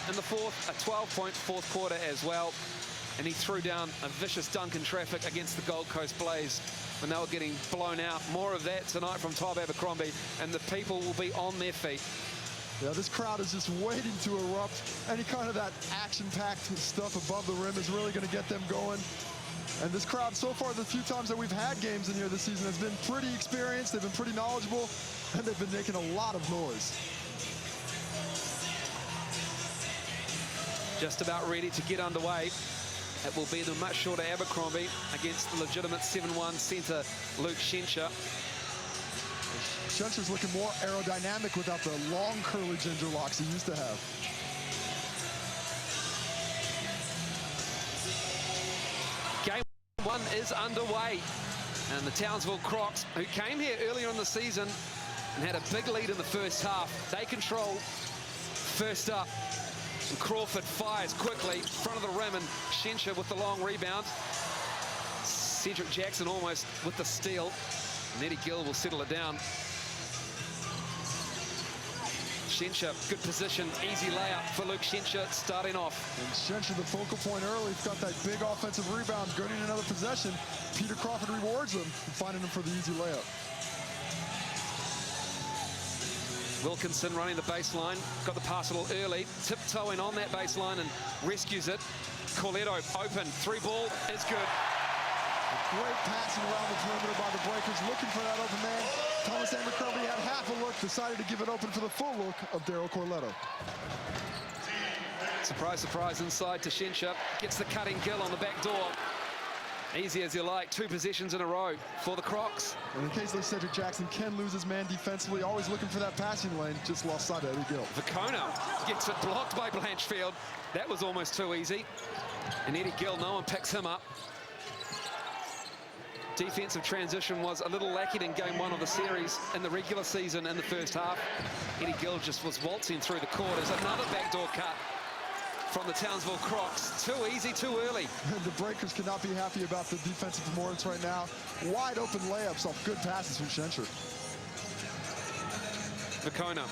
in the fourth, a 12-point fourth quarter as well. And he threw down a vicious dunk in traffic against the Gold Coast Blaze when they were getting blown out. More of that tonight from Todd Abercrombie, and the people will be on their feet. Yeah, this crowd is just waiting to erupt. Any kind of that action-packed stuff above the rim is really going to get them going. And this crowd, so far, the few times that we've had games in here this season, has been pretty experienced. They've been pretty knowledgeable, and they've been making a lot of noise. Just about ready to get underway. It will be the much shorter Abercrombie against the legitimate 7'1" center, Luke Schencher. Schencher's looking more aerodynamic without the long, curly ginger locks he used to have. Game one is underway. And the Townsville Crocs, who came here earlier in the season and had a big lead in the first half, they control first up. And Crawford fires quickly, front of the rim, and Schencher with the long rebound. Cedric Jackson almost with the steal. And Eddie Gill will settle it down. Schencher, good position, easy layup for Luke Schencher starting off. And Schencher, the focal point early, he's got that big offensive rebound, getting another possession. Peter Crawford rewards him, finding him for the easy layup. Wilkinson running the baseline, got the pass a little early, tiptoeing on that baseline and rescues it. Corletto open, three ball is good. Great passing around the perimeter by the Breakers, looking for that open man. Thomas Abercrombie had half a look, decided to give it open for the full look of Daryl Corletto. Surprise, surprise, inside to Schencher. Gets the cutting Gill on the back door. Easy as you like, two possessions in a row for the Crocs. And occasionally Cedric Jackson can lose his man defensively, always looking for that passing lane, just lost sight of Eddie Gill. Vacona gets it blocked by Blanchfield. That was almost too easy. And Eddie Gill, no one picks him up. Defensive transition was a little lacking in game one of the series in the regular season in the first half. Eddie Gill just was waltzing through the court. There's another backdoor cut from the Townsville Crocs. Too easy, too early. The Breakers cannot be happy about the defensive performance right now. Wide open layups off good passes from Schencher. Vacona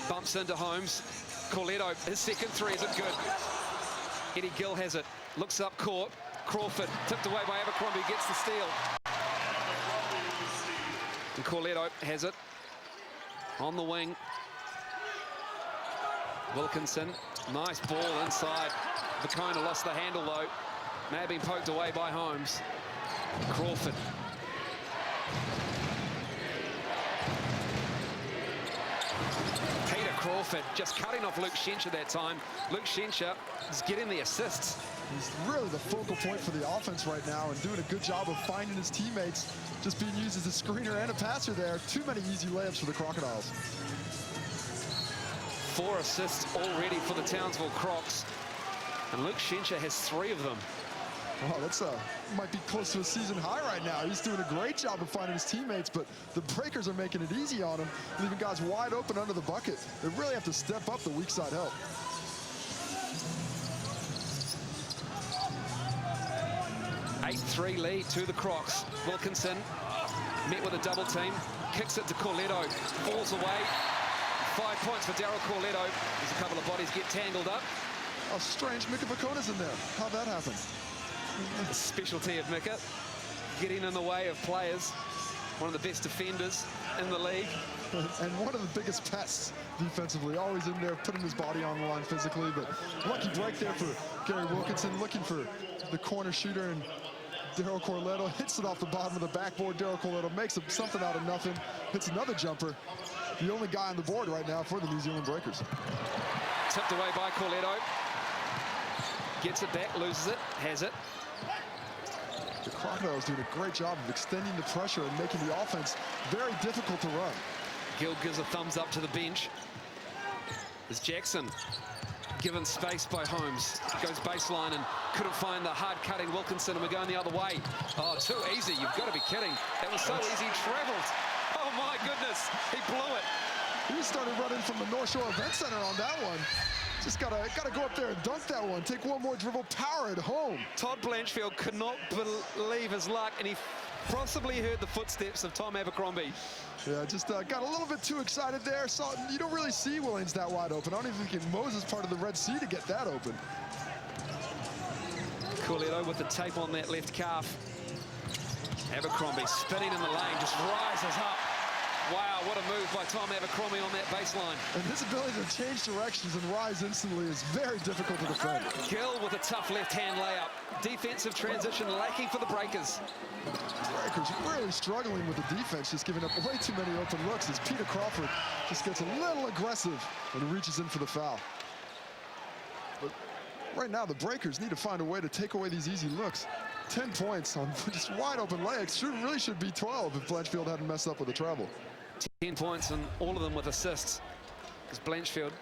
bumps into Holmes. Corletto, his second three, is it good? Eddie Gill has it, looks up court. Crawford tipped away by Abercrombie, gets the steal. And Corletto has it on the wing. Wilkinson, nice ball inside. Vacona lost the handle though. May have been poked away by Holmes. Crawford. Peter Crawford just cutting off Luke Schencher that time. Luke Schencher is getting the assists. He's really the focal point for the offense right now and doing a good job of finding his teammates, just being used as a screener and a passer there. Too many easy layups for the Crocodiles. 4 assists already for the Townsville Crocs. And Luke Schencher has 3 of them. Oh, that's might be close to a season high right now. He's doing a great job of finding his teammates, but the Breakers are making it easy on him, leaving guys wide open under the bucket. They really have to step up the weak side help. An 8-3 lead to the Crocs. Wilkinson met with a double team, kicks it to Corletto, falls away. 5 points for Daryl Corletto. There's a couple of bodies get tangled up. Oh, strange, Mika Vacona's in there. How'd that happen? Specialty of Mika, getting in the way of players. One of the best defenders in the league. And one of the biggest pests defensively, always in there, putting his body on the line physically. But lucky break there for Gary Wilkinson, looking for the corner shooter, and Daryl Corletto hits it off the bottom of the backboard. Daryl Corletto makes something out of nothing, hits another jumper. The only guy on the board right now for the New Zealand Breakers. Tipped away by Corletto. Gets it back, loses it, has it. The Crocodiles doing a great job of extending the pressure and making the offense very difficult to run. Gill gives a thumbs up to the bench. There's Jackson, given space by Holmes. Goes baseline and couldn't find the hard-cutting Wilkinson, and we're going the other way. Oh, too easy, you've got to be kidding. That was so easy, traveled. Oh my goodness, he blew it. He started running from the North Shore Event Center on that one. Just gotta go up there and dunk that one. Take one more dribble, power it home. Todd Blanchfield could not believe his luck, and he possibly heard the footsteps of Tom Abercrombie. Yeah, just got a little bit too excited there. You don't really see Williams that wide open. I don't even think Moses part of the Red Sea to get that open. Corletto with the tape on that left calf. Abercrombie spinning in the lane, just rises up. Wow, what a move by Tom Abercrombie on that baseline. And his ability to change directions and rise instantly is very difficult to defend. Gill with a tough left-hand layup. Defensive transition lacking for the Breakers. Breakers really struggling with the defense, just giving up way too many open looks as Peter Crawford just gets a little aggressive and reaches in for the foul. But right now, the Breakers need to find a way to take away these easy looks. 10 points on just wide open layups. Really should be 12 if Blanchfield hadn't messed up with the travel. 10 points and all of them with assists. Because Blanchfield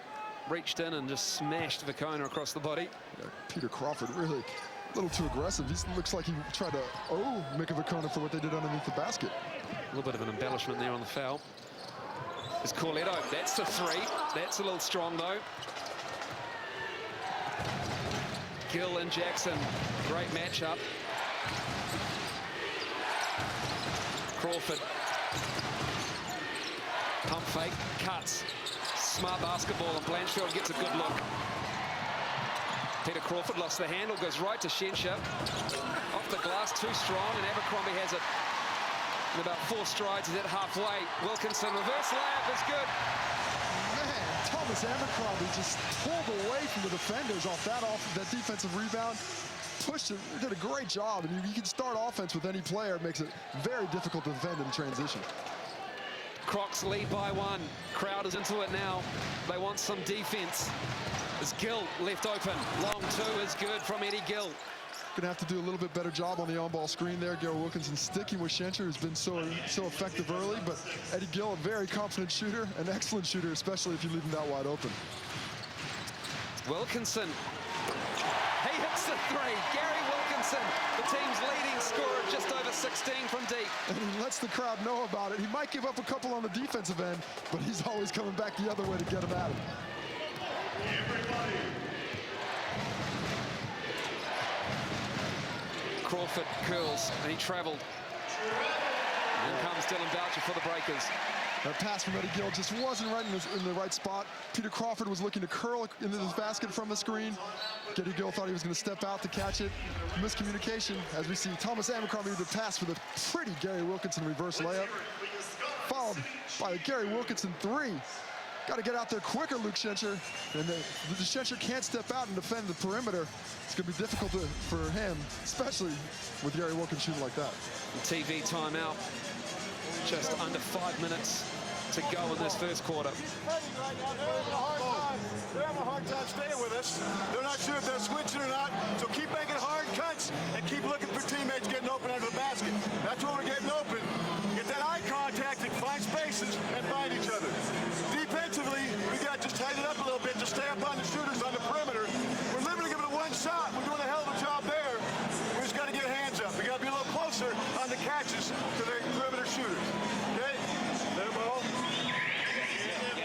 reached in and just smashed Vicona across the body. Yeah, Peter Crawford really a little too aggressive. He looks like he tried to owe Mika Vicona for what they did underneath the basket. A little bit of an embellishment there on the foul. It's Corletto. That's the three. That's a little strong though. Gill and Jackson. Great matchup. Crawford. Pump fake. Cuts. Smart basketball and Blanchfield gets a good look. Peter Crawford lost the handle, goes right to Schenscher. Off the glass, too strong, and Abercrombie has it in about 4 strides. He's at halfway. Wilkinson, reverse layup is good. Man, Thomas Abercrombie just pulled away from the defenders off that defensive rebound. Pushed it, did a great job, and you can start offense with any player. It makes it very difficult to defend in transition. Crocs lead by 1. Crowd is into it now. They want some defense. As Gill left open. Long 2 is good from Eddie Gill. Gonna have to do a little bit better job on the on-ball screen there. Garrett Wilkinson sticking with Schenscher, who's been so effective early, but Eddie Gill, a very confident shooter, an excellent shooter, especially if you leave him that wide open. Wilkinson. He hits the 3. Gary Wilkinson, the team's leading scorer, just over 16 from deep. And he lets the crowd know about it. He might give up a couple on the defensive end, but he's always coming back the other way to get him at him. Crawford curls, and he traveled. And comes Dylan Boucher for the Breakers. That pass from Eddie Gill just wasn't right in the right spot. Peter Crawford was looking to curl into this basket from the screen. Eddie Gill thought he was going to step out to catch it. Miscommunication, as we see Thomas Abercrombie with the pass for the pretty Gary Wilkinson reverse layup. Followed by Gary Wilkinson 3. Got to get out there quicker, Luke Schenscher. And the Schenscher can't step out and defend the perimeter. It's going to be difficult for him, especially with Gary Wilkinson shooting like that. TV timeout. Just under 5 minutes to go in this first quarter. They're having a hard time staying with us. They're not sure if they're switching or not, so keep making hard cuts and keep looking for teammates getting open under the basket. That's when we're getting open. Get that eye contact and find spaces and find each other. Defensively, we got to just tighten it up a little bit to stay up on the shooters on the perimeter. We're literally giving it 1 shot. We're doing a hell of a job there. We just got to get hands up. We got to be a little closer on the catches to the perimeter shooters. Okay? Their ball.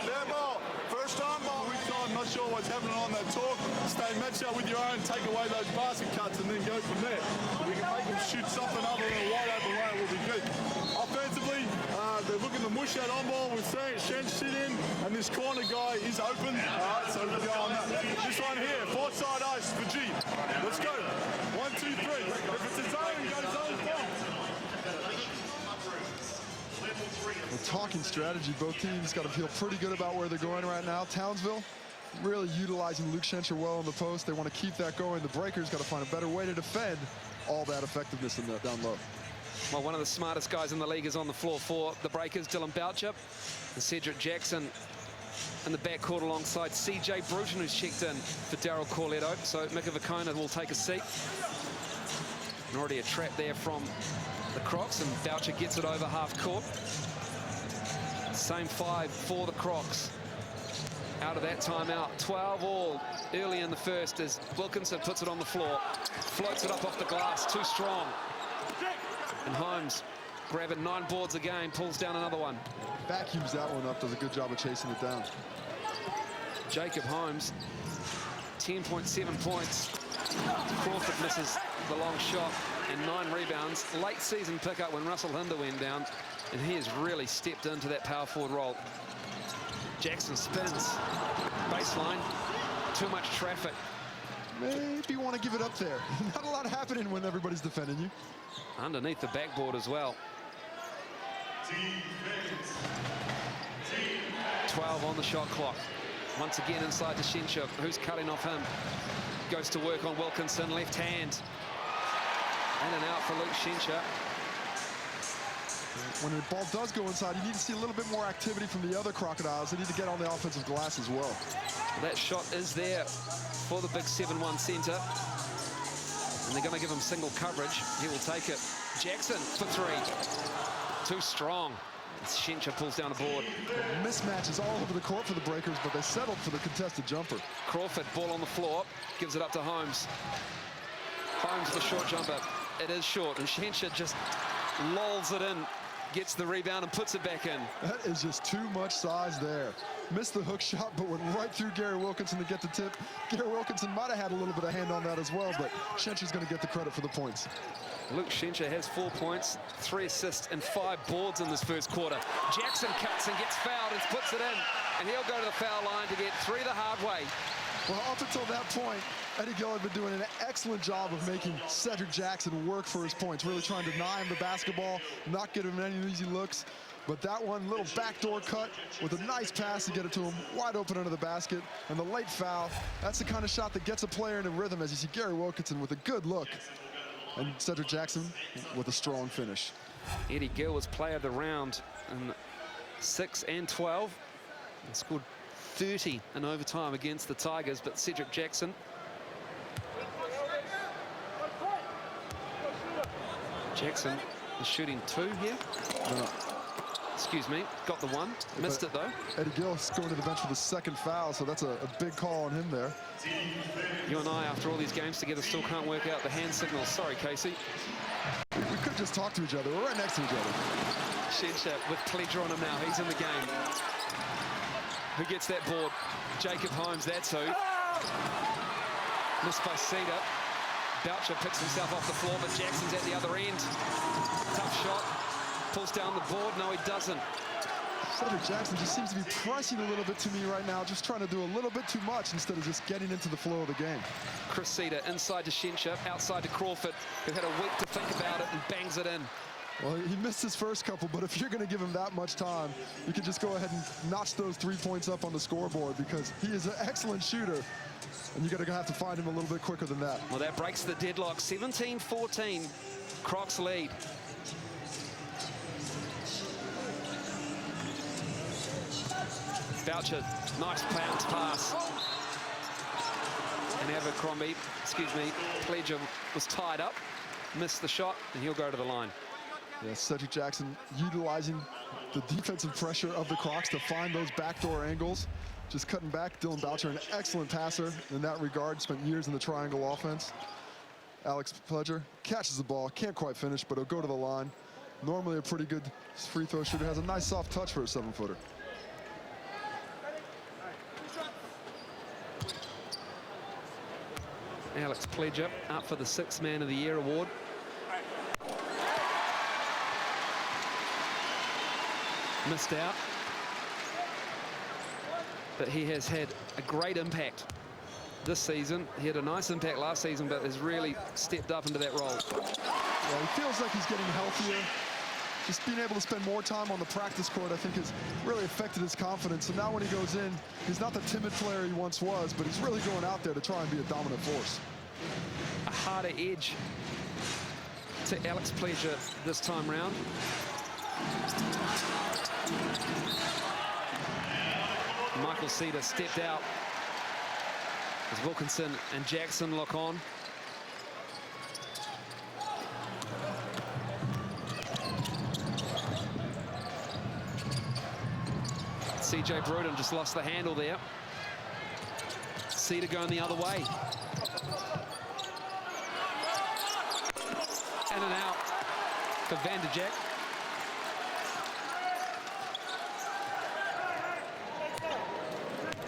Their ball. First on ball. I'm not sure what's happening on that talk. Stay matched up with your own, take away those basket cuts, and then go from there. We can make them shoot something other than a wide open lane, will be good. Offensively, they're looking to mush that on ball. We're seeing Shen sit in, and this corner guy is open. All right, so we'll go on that. This one here, 4 side ice for G. Let's go. 1, 2, 3. If it's a zone, go zone 4. Well, talking strategy, both teams got to feel pretty good about where they're going right now. Townsville really utilizing Luke Schenscher well in the post. They want to keep that going. The Breakers got to find a better way to defend all that effectiveness in the down low. Well, one of the smartest guys in the league is on the floor for the Breakers, Dylan Boucher, and Cedric Jackson in the backcourt alongside CJ Bruton, who's checked in for Daryl Corletto. So Mika Vicona will take a seat. And already a trap there from the Crocs, and Boucher gets it over half court. Same 5 for the Crocs. Out of that timeout, 12 all early in the first as Wilkinson puts it on the floor, floats it up off the glass, too strong. And Holmes grabbing 9 boards a game, pulls down another one. Vacuums that one up, does a good job of chasing it down. Jacob Holmes, 10.7 points. Crawford misses the long shot. and 9 rebounds. Late season pickup when Russell Hinder went down, and he has really stepped into that power forward role. Jackson spins. Baseline. Too much traffic. Maybe want to give it up there. Not a lot happening when everybody's defending you. Underneath the backboard as well. 12 on the shot clock. Once again inside to Shincha, who's cutting off him. Goes to work on Wilkinson, left hand. In and out for Luke Shincha. When the ball does go inside, you need to see a little bit more activity from the other Crocodiles. They need to get on the offensive glass as well. That shot is there for the big 7-1 center. And they're going to give him single coverage. He will take it. Jackson for 3. Too strong. Shincha pulls down a board. Mismatches all over the court for the Breakers, but they settled for the contested jumper. Crawford, ball on the floor, gives it up to Holmes. Holmes, the short jumper. It is short, and Shincha just lolls it in, gets the rebound and puts it back in. That is just too much size there. Missed the hook shot, but went right through Gary Wilkinson to get the tip. Gary Wilkinson might have had a little bit of hand on that as well, but Shincha's going to get the credit for the points. Luke Shincha has 4 points, 3 assists, and 5 boards in this first quarter. Jackson cuts and gets fouled and puts it in, and he'll go to the foul line to get 3 the hard way. Well, up until that point, Eddie Gill had been doing an excellent job of making Cedric Jackson work for his points, really trying to deny him the basketball, not give him any easy looks. But that one little backdoor cut with a nice pass to get it to him wide open under the basket. And the late foul, that's the kind of shot that gets a player into rhythm, as you see Gary Wilkinson with a good look. And Cedric Jackson with a strong finish. Eddie Gill was player of the round in 6 and 12. And scored 30 in overtime against the Tigers, but Cedric Jackson is shooting 2 here. No. Excuse me, got the 1, missed it though. Eddie Gill's going to the bench for the 2nd foul, so that's a big call on him there. You and I, after all these games together, still can't work out the hand signals. Sorry, Casey. We could just talk to each other. We're right next to each other. Shincha with pleasure on him now. He's in the game. Who gets that board? Jacob Holmes, that's who. Missed by Cedar. Boucher picks himself off the floor, but Jackson's at the other end. Tough shot. Pulls down the board. No, he doesn't. Cedric Jackson just seems to be pressing a little bit to me right now, just trying to do a little bit too much instead of just getting into the flow of the game. Chris Cedar inside to Shincha, outside to Crawford, who had a week to think about it and bangs it in. Well, he missed his first couple, but if you're going to give him that much time, you can just go ahead and notch those 3 points up on the scoreboard, because he is an excellent shooter, and you're going to have to find him a little bit quicker than that. Well, that breaks the deadlock. 17-14, Crocs lead. Boucher, nice bounce pass. And Abercrombie, Pledger was tied up, missed the shot, and he'll go to the line. Yeah, Cedric Jackson utilizing the defensive pressure of the Crocs to find those backdoor angles. Just cutting back. Dylan Boucher, an excellent passer in that regard, spent years in the triangle offense. Alex Pledger catches the ball, can't quite finish, but he'll go to the line. Normally a pretty good free throw shooter, has a nice soft touch for a 7-footer. Alex Pledger up for the 6th Man of the Year award. Missed out. But he has had a great impact this season. He had a nice impact last season, but has really stepped up into that role. Yeah, he feels like he's getting healthier. Just being able to spend more time on the practice court, I think, has really affected his confidence. So now when he goes in, he's not the timid player he once was, but he's really going out there to try and be a dominant force. A harder edge to Alex Pledger this time round. Michael Cedar stepped out as Wilkinson and Jackson lock on. CJ Broden just lost the handle there. Cedar going the other way. In and out for Vanderjack.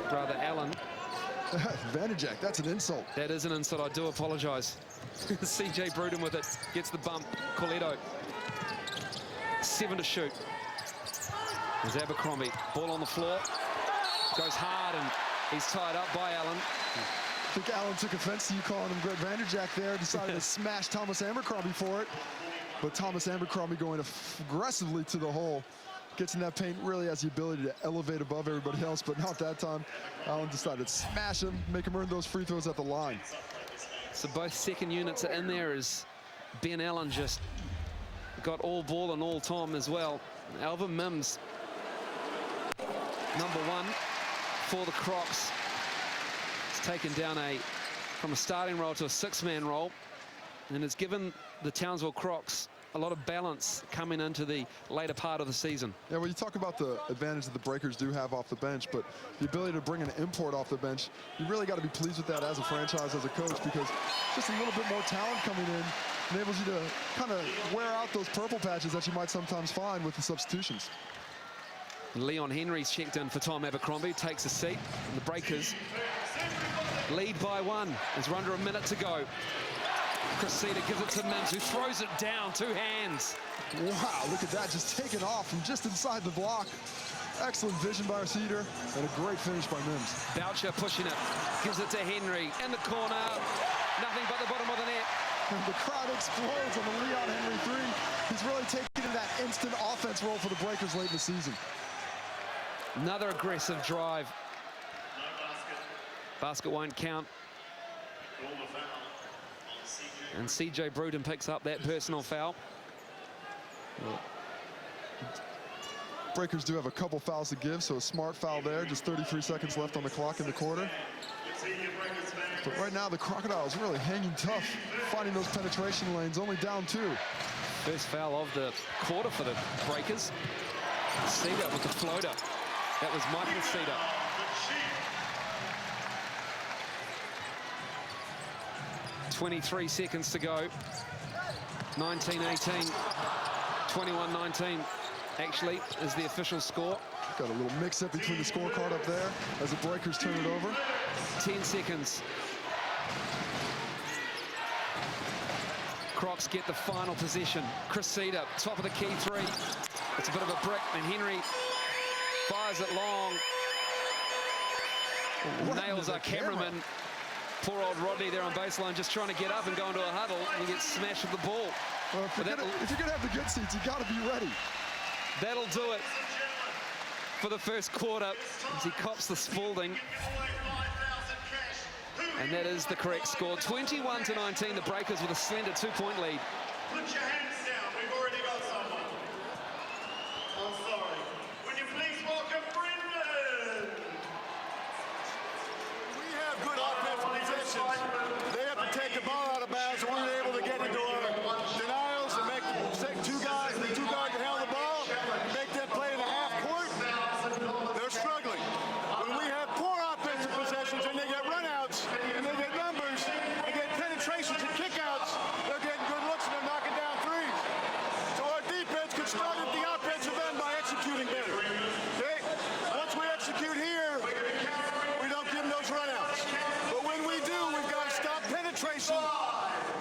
Brother Allen Vanderjack, that's an insult. That is an insult. I do apologize. CJ Bruton with it. Gets the bump. Corletto. 7 to shoot. There's Abercrombie. Ball on the floor. Goes hard, and he's tied up by Allen. I think Allen took offense to you calling him Greg Vanderjack there. Decided to smash Thomas Abercrombie for it. But Thomas Abercrombie going aggressively to the hole. Gets in that paint, really has the ability to elevate above everybody else, but not that time. Allen decided to smash him, make him earn those free throws at the line. So both second units are in there as Ben Allen just got all ball and all time as well. Alvin Mims, #1 for the Crocs. It's taken down from a starting role to a 6-man role, and it's given the Townsville Crocs a lot of balance coming into the later part of the season. Yeah, well, you talk about the advantage that the Breakers do have off the bench, but the ability to bring an import off the bench, you really got to be pleased with that as a franchise, as a coach, because just a little bit more talent coming in enables you to kind of wear out those purple patches that you might sometimes find with the substitutions. Leon Henry's checked in for Tom Abercrombie, takes a seat, and the Breakers lead by 1 as we're under a minute to go. Cressida gives it to Mims, who throws it down, 2 hands. Wow, look at that, just taken off from just inside the block. Excellent vision by Cedar, and a great finish by Mims. Boucher pushing it, gives it to Henry, in the corner, nothing but the bottom of the net. And the crowd explodes on the Leon Henry 3. He's really taking that instant offense role for the Breakers late in the season. Another aggressive drive. Basket won't count. And CJ Bruton picks up that personal foul. Breakers do have a couple fouls to give, so a smart foul there. Just 33 seconds left on the clock in the quarter. But right now, the Crocodiles really hanging tough, finding those penetration lanes, only down 2. First foul of the quarter for the Breakers. Cedar with the floater. That was Michael Cedar. .23 seconds to go. 19-18. 21-19, actually, is the official score. Got a little mix-up between the scorecard up there as the Breakers turn it over. 10 seconds. Crocs get the final possession. Cressida, top of the key 3. It's a bit of a brick, and Henry fires it long. Nails our cameraman. Poor old Rodney there on baseline, just trying to get up and go into a huddle, and he gets smashed with the ball. Well, if you're gonna have the good seats, you gotta be ready. That'll do it for the first quarter as he cops the Spalding. And that is the correct score. 21-19, the Breakers with a slender 2-point lead. Put your hands down, we've already got someone. I'm sorry. Would you please welcome Brendan? We have good offensive possessions. They have to take the ball out of bounds, and we're able to get into our denials and make the two guys that held the ball, make them play in the half court. They're struggling. When we have poor offensive possessions and they get runouts and they get numbers, they get penetrations and kickouts, they're getting good looks and they're knocking down threes. So our defense could start at the offensive end by executing better. Okay? Once we execute here, we don't give them those runouts. But when we do, we've got to stop penetration.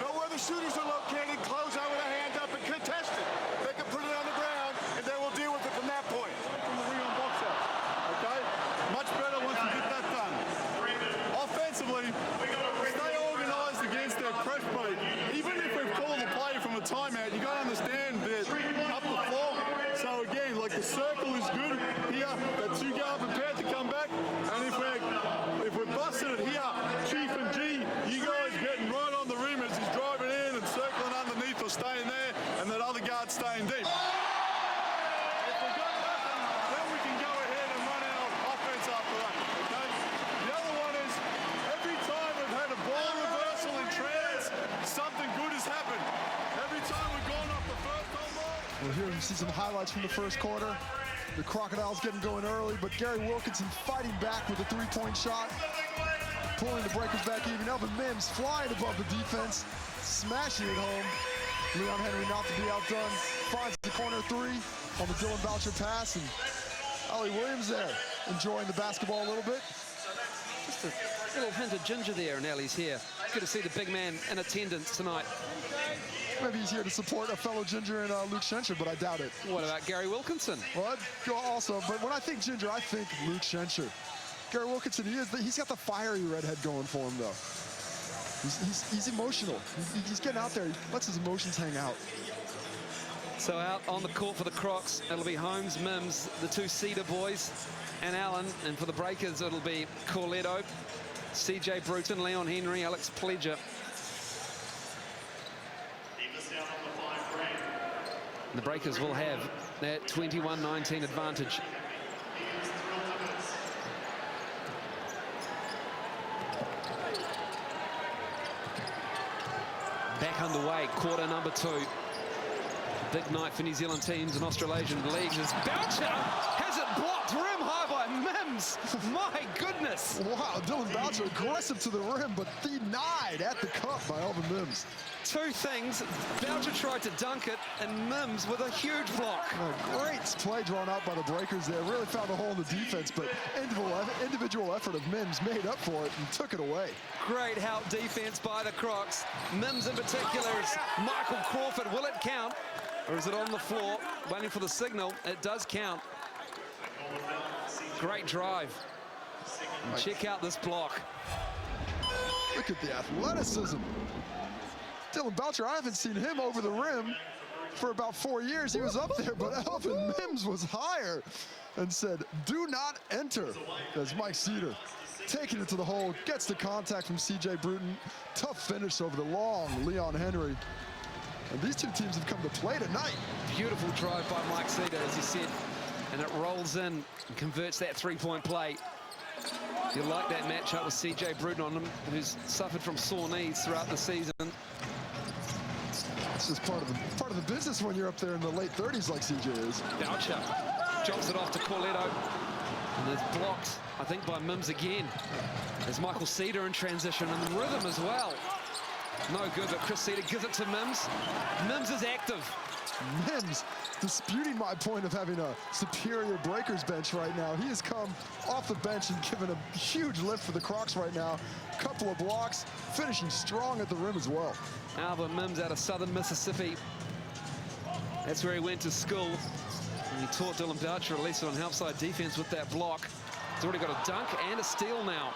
Know where the shooters are located, close out with a hand up and contest it. They can put it on the ground and then we'll deal with it from that point. From the ring on box out, okay? Much better once we get that done. Offensively, stay organised against their press break. Even if we've called the play from a timeout, you got to understand that up the floor. So again, like the circle is good here. The 2 guys prepared to come back, and if we're busting it here, Chief and G, you guys getting right on the rim as he's driving in and circling underneath or staying there, and that other guard staying deep. If we got nothing, then we can go ahead and run our offense after that, okay? The other one is, every time we've had a ball reversal in trans, something good has happened. Every time we've gone off the first home ball. Well, here you see some highlights from the first quarter. The Crocodiles getting going early, but Gary Wilkinson fighting back with a 3-point shot, pulling the Breakers back even. Elvin Mims flying above the defense, smashing it home. Leon Henry not to be outdone, finds the corner 3 on the Dylan Boucher pass, and Ollie Williams there enjoying the basketball a little bit. Just a Little hint of ginger there in Ali's hair. Good to see the big man in attendance tonight. Maybe he's here to support a fellow ginger in Luke Schencher, but I doubt it. What about Gary Wilkinson? Well, I'd go also, but when I think ginger, I think Luke Schencher. Gary Wilkinson, he's got the fiery redhead going for him, though. He's emotional. He's getting out there. He lets his emotions hang out. So out on the court for the Crocs, it'll be Holmes, Mims, the two Cedar boys, and Allen. And for the Breakers, it'll be Corletto, CJ Bruton, Leon Henry, Alex Pledger. And the Breakers will have that 21-19 advantage. Back underway, quarter number 2. Big night for New Zealand teams and Australasian leagues as Boucher has it blocked rim high by Mims. My goodness. Wow, Dylan Boucher aggressive to the rim, but denied at the cup by Alvin Mims. Two things. Boucher tried to dunk it, and Mims with a huge block. A great play drawn out by the Breakers there. Really found a hole in the defense, but individual effort of Mims made up for it and took it away. Great help defense by the Crocs. Mims in particular is Michael Crawford. Will it count? Or is it on the floor? Waiting for the signal. It does count. Great drive. And check out this block. Look at the athleticism. Dylan Boucher, I haven't seen him over the rim for about 4 years. He was up there, but Alvin Mims was higher and said, do not enter. As Mike Cedar taking it to the hole, gets the contact from CJ Bruton. Tough finish over the long Leon Henry. And these two teams have come to play tonight. Beautiful drive by Mike Cedar, as he said, and it rolls in and converts that three-point play. You like that matchup with CJ Bruton on him, who's suffered from sore knees throughout the season. It's just part of the business when you're up there in the late 30s like CJ is. Boucher drops it off to Corletto, and it's blocked, I think, by Mims again. There's Michael Cedar in transition and rhythm as well. No good, but Chris Cedar gives it to Mims. Mims is active. Mims disputing my point of having a superior Breakers bench right now. He has come off the bench and given a huge lift for the Crocs right now. Couple of blocks, finishing strong at the rim as well. Alvin Mims out of Southern Mississippi. That's where he went to school. And he taught Dylan Boucher a lesson on help-side defense with that block. He's already got a dunk and a steal now.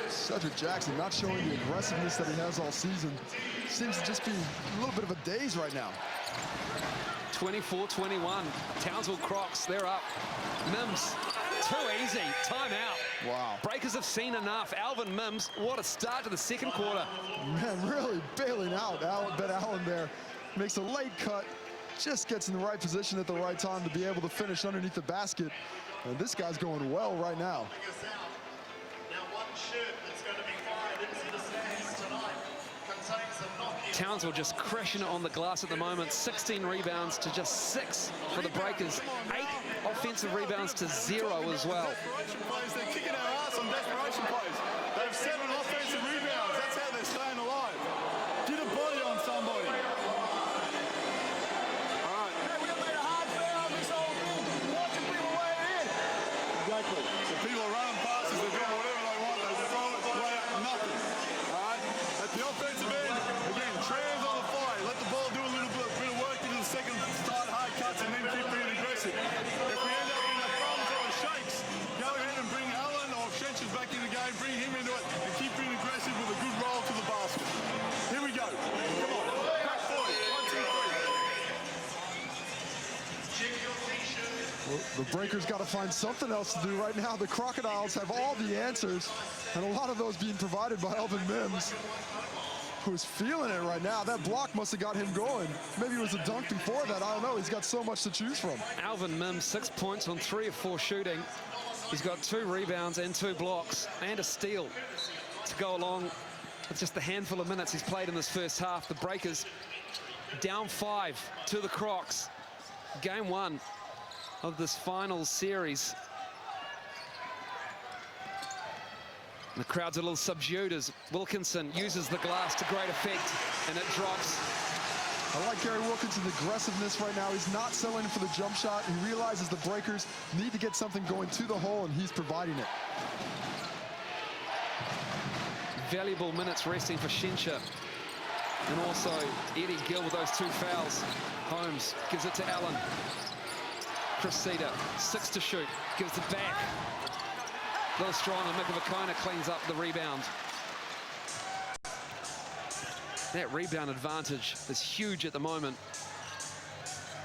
Cedric Jackson not showing the aggressiveness that he has all season. Seems to just be a little bit of a daze right now. 24-21. Townsville Crocs, they're up. Mims, too easy. Timeout. Wow. Breakers have seen enough. Alvin Mims, what a start to the second quarter. Man, really bailing out. Ben Allen there makes a late cut, just gets in the right position at the right time to be able to finish underneath the basket. And this guy's going well right now. Townsville just crashing it on the glass at the moment. 16 rebounds to just 6 for the Breakers. 8 offensive rebounds to 0 as well. They're kicking our ass on desperation plays. They have 7 offensive rebounds. That's how they're staying alive. Get a body on somebody. All right. Hey, we made a hard foul. This whole thing, watching people weigh in. Exactly. So people are running passes. They're doing whatever they want. They throw it, play it, nothing. All right. At the offensive end, again, trans on the fly. Let the ball do a little bit of work into the second, start high cuts, and then keep being aggressive. If we end up in the thumbs or shakes, go ahead and bring Allen or Schencher's back in the game, bring him into it, and keep being aggressive with a good roll to the basket. Here we go. Come on. Back 40. 1, 2, 3. Well, the Breakers got to find something else to do right now. The Crocodiles have all the answers, and a lot of those being provided by Alvin Mims, who's feeling it right now. That block must have got him going. Maybe it was a dunk before that. I don't know. He's got so much to choose from. Alvin Mims, 6 points on 3 of 4 shooting. He's got 2 rebounds and 2 blocks and a steal to go along with just the handful of minutes he's played in this first half. The Breakers down 5 to the Crocs. Game 1 of this final series. The crowd's a little subdued as Wilkinson uses the glass to great effect, and it drops. I like Gary Wilkinson's aggressiveness right now. He's not settling for the jump shot. He realizes the Breakers need to get something going to the hole, and he's providing it. valuable minutes resting for Shencher. And also Eddie Gill with those 2 fouls. Holmes gives it to Allen. Chris Cedar, 6 to shoot, gives it back. A little strong, and Mikavakona cleans up the rebound. That rebound advantage is huge at the moment.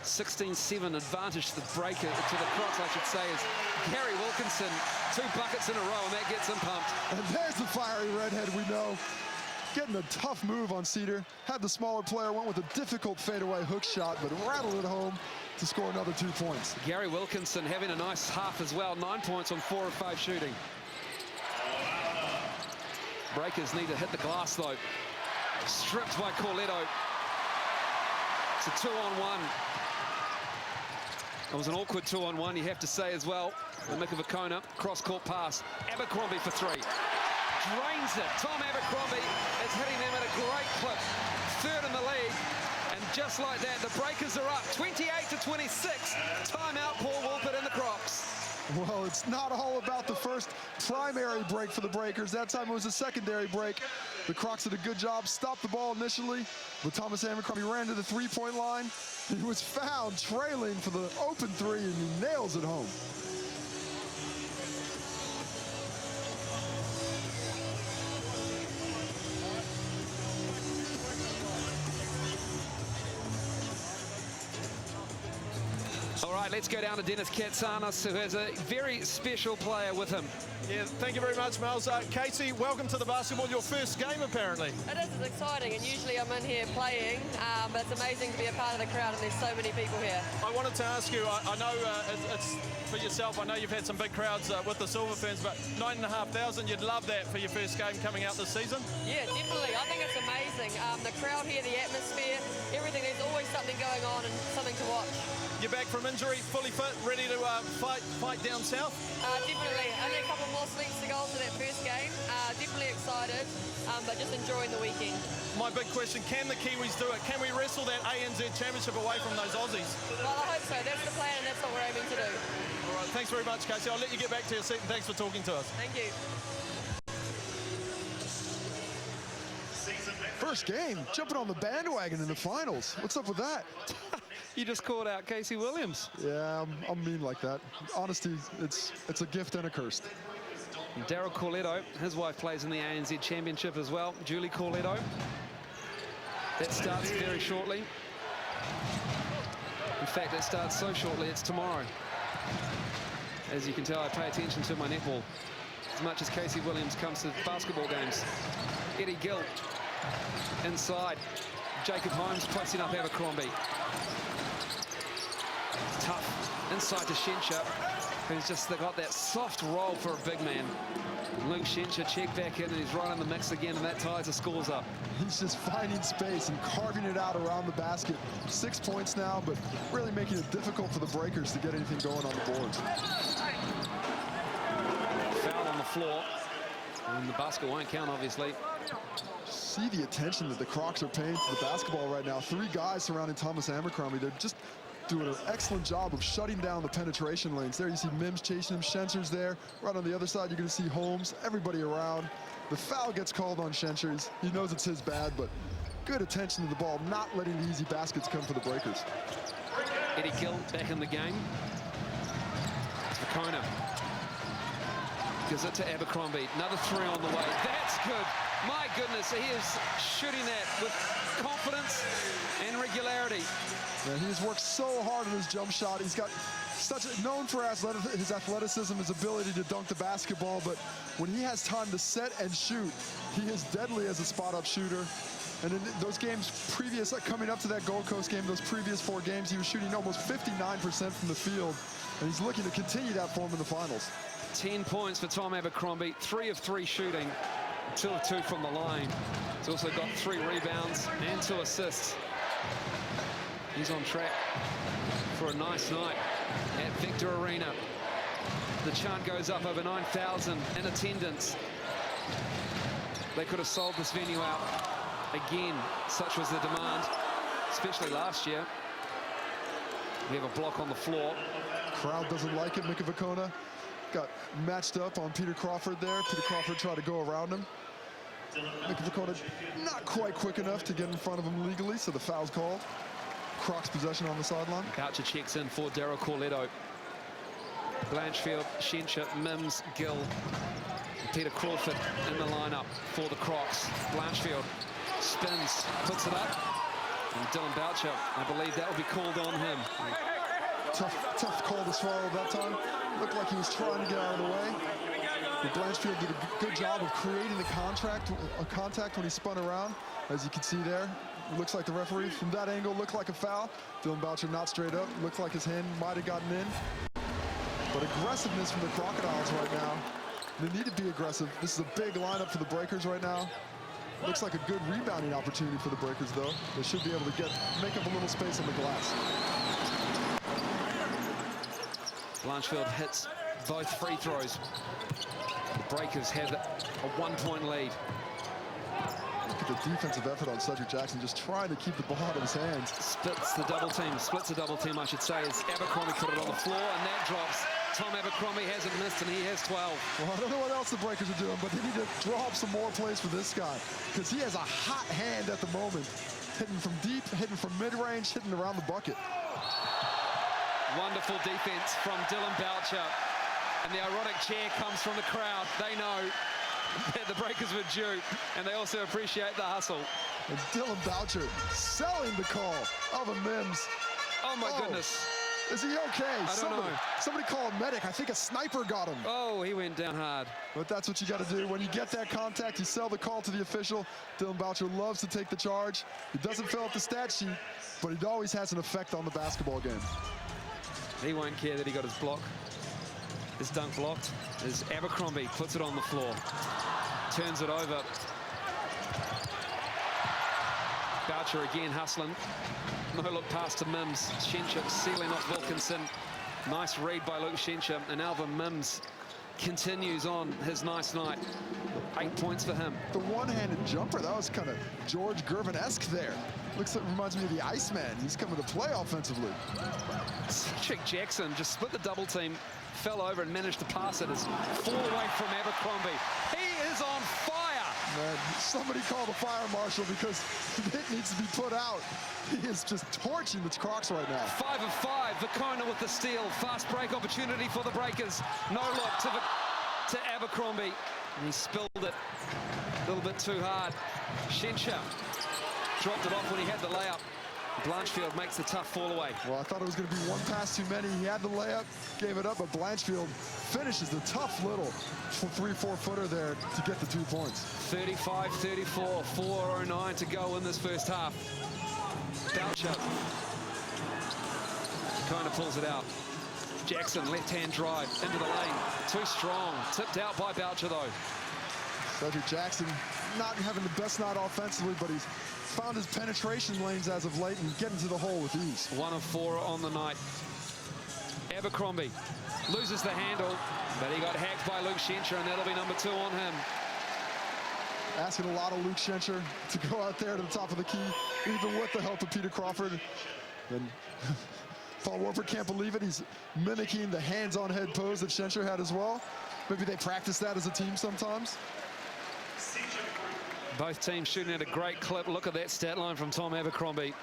16-7 advantage to the breaker, to the Crocs, I should say, is Gary Wilkinson. 2 buckets in a row, and that gets him pumped. And there's the fiery redhead we know. Getting a tough move on Cedar. Had the smaller player, went with a difficult fadeaway hook shot, but rattled it home to score another 2 points. Gary Wilkinson having a nice half as well. 9 points on 4 of 5 shooting. Breakers need to hit the glass, though. Stripped by Corletto. It's a 2-on-1. It was an awkward 2-on-1, you have to say as well. The Mikavakona, cross-court pass. Abercrombie for 3. Drains it. Tom Abercrombie is hitting them at a great clip. 3rd in the league. And just like that, the Breakers are up 28-26. Timeout, Paul Wolpert and the Crocs. Well, it's not all about the first primary break for the Breakers. That time it was a secondary break. The Crocs did a good job, stopped the ball initially, but Thomas Abercrombie ran to the 3-point line. He was found trailing for the open 3, and he nails it home. All right, let's go down to Dennis Katsanis, who has a very special player with him. Yeah, thank you very much, Miles. Casey, welcome to the basketball. Your first game, apparently. It is. It's exciting, and usually I'm in here playing, but it's amazing to be a part of the crowd, and there's so many people here. I wanted to ask you, I know it's for yourself, I know you've had some big crowds with the Silver fans, but 9,500, you'd love that for your first game coming out this season? Yeah, definitely. I think it's amazing. The crowd here, the atmosphere, everything. There's always something going on and something to watch. You're back from injury, fully fit, ready to fight down south? Definitely. Only a couple more sleeps to go to that first game. Definitely excited, but just enjoying the weekend. My big question, can the Kiwis do it? Can we wrestle that ANZ Championship away from those Aussies? Well, I hope so. That's the plan, and that's what we're aiming to do. All right, thanks very much, Casey. I'll let you get back to your seat, and thanks for talking to us. Thank you. First game, jumping on the bandwagon in the finals. What's up with that? You just called out Casey Williams. Yeah, I'm mean like that. Honesty, it's a gift and a curse. Daryl Corletto, his wife plays in the ANZ Championship as well. Julie Corletto. That starts very shortly. In fact, it starts so shortly, it's tomorrow. As you can tell, I pay attention to my netball as much as Casey Williams comes to basketball games. Eddie Gill inside. Jacob Holmes posting up Abercrombie. Tough inside to Shencher, who's just got that soft roll for a big man. Luke Shencher checked back in, and he's right in the mix again, and that ties the scores up. He's just finding space and carving it out around the basket. 6 points now, but really making it difficult for the Breakers to get anything going on the boards. Foul on the floor, and the basket won't count, obviously. See the attention that the Crocs are paying to the basketball right now. 3 guys surrounding Thomas Abercrombie. They're just doing an excellent job of shutting down the penetration lanes. There you see Mims chasing him, Shencher's there. Right on the other side, you're going to see Holmes, everybody around. The foul gets called on Shencher. He knows it's his bad, but good attention to the ball, not letting the easy baskets come for the Breakers. Eddie Gill back in the game. It's Vakona. Gives it to Abercrombie. Another 3 on the way. That's good. My goodness, he is shooting that with confidence and regularity. Yeah, he has worked so hard on his jump shot. He's got known for his athleticism, his ability to dunk the basketball, but when he has time to set and shoot, he is deadly as a spot-up shooter. And in those games previous, coming up to that Gold Coast game, those previous 4 games, he was shooting almost 59% from the field, and he's looking to continue that form in the finals. 10 points for Tom Abercrombie, 3 of 3 shooting, 2 of 2 from the line. He's also got 3 rebounds and 2 assists. He's on track for a nice night at Victor Arena. The chant goes up, over 9,000 in attendance. They could have sold this venue out again. Such was the demand, especially last year. We have a block on the floor. Crowd doesn't like it. Mikavakona got matched up on Peter Crawford there. Peter Crawford tried to go around him. Make the corner not quite quick enough to get in front of him legally, so the foul's called. Crocs possession on the sideline. Boucher checks in for Daryl Corletto. Blanchfield, Schencher, Mims, Gill, Peter Crawford in the lineup for the Crocs. Blanchfield spins, puts it up, and Dylan Boucher, I believe that will be called on him. Tough call to swallow that time. Looked like he was trying to get out of the way. But Blanchfield did a good job of creating the contact when he spun around, as you can see there. It looks like the referee from that angle looked like a foul. Dylan Boucher not straight up. Looked like his hand might have gotten in. But aggressiveness from the Crocodiles right now. They need to be aggressive. This is a big lineup for the Breakers right now. Looks like a good rebounding opportunity for the Breakers, though. They should be able to make up a little space on the glass. Blanchfield hits both free throws. The Breakers have a 1-point lead. Look at the defensive effort on Cedric Jackson, just trying to keep the ball out of his hands. Splits the double team, I should say, as Abercrombie put it on the floor, and that drops. Tom Abercrombie hasn't missed, and he has 12. Well, I don't know what else the Breakers are doing, but they need to draw up some more plays for this guy, because he has a hot hand at the moment. Hitting from deep, hitting from mid-range, hitting around the bucket. Wonderful defense from Dylan Boucher. And the ironic cheer comes from the crowd. They know that the Breakers were due, and they also appreciate the hustle. And Dylan Boucher selling the call of a Mims. Oh my goodness. Is he okay? I don't know. Somebody call a medic. I think a sniper got him. Oh, he went down hard. But that's what you got to do. When you get that contact, you sell the call to the official. Dylan Boucher loves to take the charge. He doesn't fill out the stat sheet, but it always has an effect on the basketball game. He won't care that he got his dunk blocked, as Abercrombie puts it on the floor. Turns it over. Boucher again hustling. No look pass to Mims. Schencher sealing off Wilkinson. Nice read by Luke Schencher. And Alvin Mims continues on his nice night. 8 points for him. The one-handed jumper, that was kind of George Gervin-esque there. Reminds me of the Iceman. He's coming to play offensively. Cedric Jackson just split the double team, fell over and managed to pass it. It's fall away from Abercrombie. He is on fire. Man, somebody call the fire marshal, because it needs to be put out. He is just torching the Crocs right now. 5 of 5. Vicona with the steal. Fast break opportunity for the Breakers. No look to Abercrombie. And he spilled it a little bit too hard. Schencher dropped it off when he had the layup. Blanchfield makes the tough fall away. Well, I thought it was going to be one pass too many. He had the layup, gave it up, but Blanchfield finishes the tough little 3-4 footer there to get the 2 points. 35-34, 4:09 to go in this first half. Boucher kind of pulls it out. Jackson, left-hand drive into the lane. Too strong. Tipped out by Boucher, though. Cedric Jackson not having the best night offensively, but he's found his penetration lanes as of late and getting to the hole with ease. 1 of 4 on the night. Abercrombie loses the handle, but he got hacked by Luke Schencher, and that'll be number 2 on him. Asking a lot of Luke Schencher to go out there to the top of the key, even with the help of Peter Crawford. And Paul Warford can't believe it. He's mimicking the hands-on head pose that Schencher had as well. Maybe they practice that as a team sometimes. Both teams shooting at a great clip. Look at that stat line from Tom Abercrombie.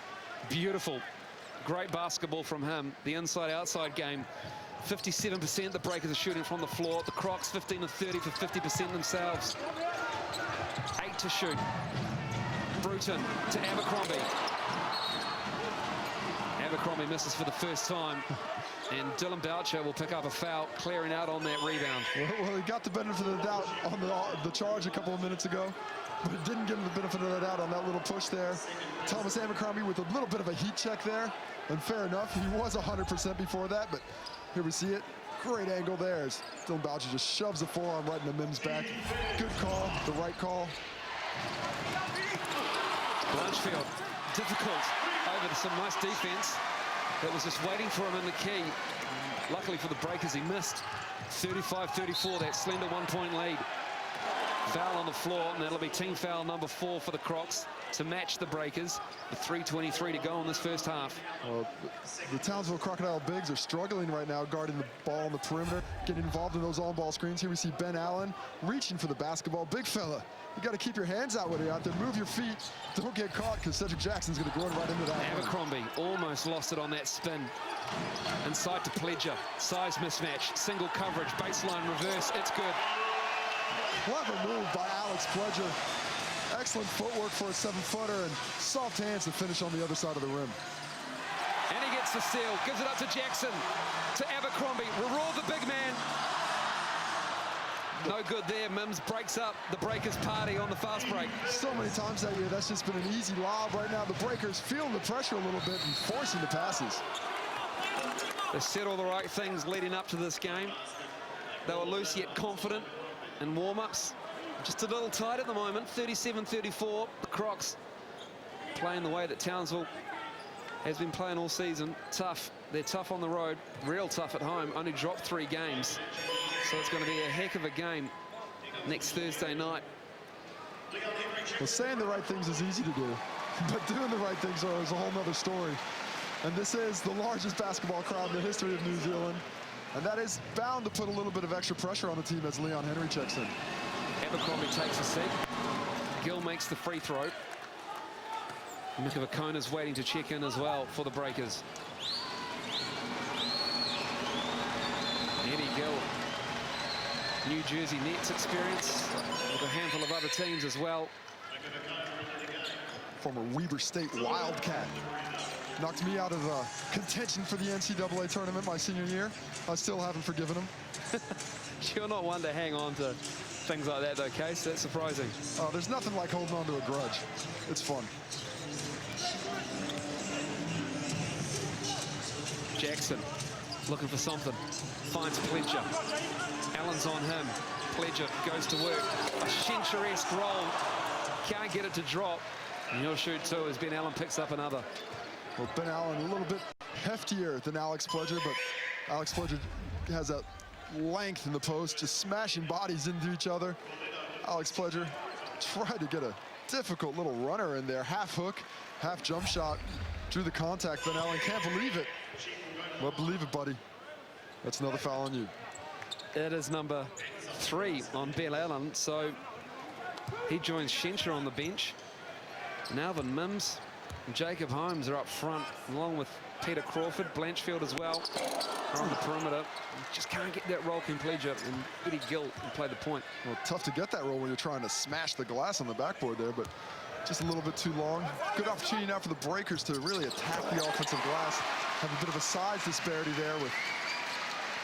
Beautiful. Great basketball from him. The inside-outside game. 57% the Breakers are shooting from the floor. The Crocs 15 of 30 for 50% themselves. 8 to shoot. Bruton to Abercrombie. Abercrombie misses for the first time. And Dylan Boucher will pick up a foul, clearing out on that rebound. Well, he got the benefit of the doubt on the charge a couple of minutes ago, but it didn't give him the benefit of the doubt on that little push there. Thomas Abercrombie with a little bit of a heat check there, and fair enough, he was 100% before that, but here we see it. Great angle there as Dylan Boucher just shoves the forearm right into Mims' back. Good call, the right call. Blanchfield, difficult over to some nice defense. That was just waiting for him in the key. Luckily for the Breakers, he missed. 35-34, that slender 1-point lead. Foul on the floor, and that'll be team foul number 4 for the Crocs to match the Breakers with 3:23 to go in this first half. Well, the Townsville Crocodile Bigs are struggling right now guarding the ball on the perimeter, getting involved in those on-ball screens. Here we see Ben Allen reaching for the basketball. Big fella, you got to keep your hands out when you're out there. Move your feet. Don't get caught, because Cedric Jackson's going to go right into that. Abercrombie almost lost it on that spin. Inside to Pledger. Size mismatch. Single coverage. Baseline reverse. It's good. Clever move by Alex Pledger. Excellent footwork for a 7-footer and soft hands to finish on the other side of the rim. And he gets the steal. Gives it up to Jackson. To Abercrombie. Raw the big man. No good there. Mims breaks up the Breakers party on the fast break. So many times that year, that's just been an easy lob. Right now, the Breakers feeling the pressure a little bit and forcing the passes. They said all the right things leading up to this game. They were loose yet confident in warm-ups. Just a little tight at the moment. 37-34. The Crocs playing the way that Townsville has been playing all season. Tough. They're tough on the road. Real tough at home. Only dropped 3 games. So it's going to be a heck of a game next Thursday night. Well, saying the right things is easy to do, but doing the right things is a whole nother story. And this is the largest basketball crowd in the history of New Zealand. And that is bound to put a little bit of extra pressure on the team as Leon Henry checks in. Abercrombie takes a seat. Gill makes the free throw. Mikawakona's waiting to check in as well for the Breakers. Eddie Gill, New Jersey Nets experience with a handful of other teams as well. Former Weber State Wildcat. Knocked me out of contention for the NCAA tournament my senior year. I still haven't forgiven him. You're not one to hang on to things like that, though, Case. That's surprising. Oh, there's nothing like holding on to a grudge. It's fun. Jackson looking for something. Finds Pledger. Allen's on him. Pledger goes to work. A Shencher-esque roll. Can't get it to drop. And he'll shoot too as Ben Allen picks up another. Well, Ben Allen a little bit heftier than Alex Pledger, but Alex Pledger has that length in the post, just smashing bodies into each other. Alex Pledger tried to get a difficult little runner in there. Half hook, half jump shot. Drew the contact. Ben Allen can't believe it. Well, believe it, buddy. That's another foul on you. It is number 3 on Ben Allen, so he joins Shencher on the bench. And Alvin Mims and Jacob Holmes are up front, along with Peter Crawford, Blanchfield as well, are on the perimeter. Just can't get that roll complete, and Eddie Gill can play the point. Well, tough to get that roll when you're trying to smash the glass on the backboard there, but just a little bit too long. Good opportunity now for the Breakers to really attack the offensive glass. Have a bit of a size disparity there with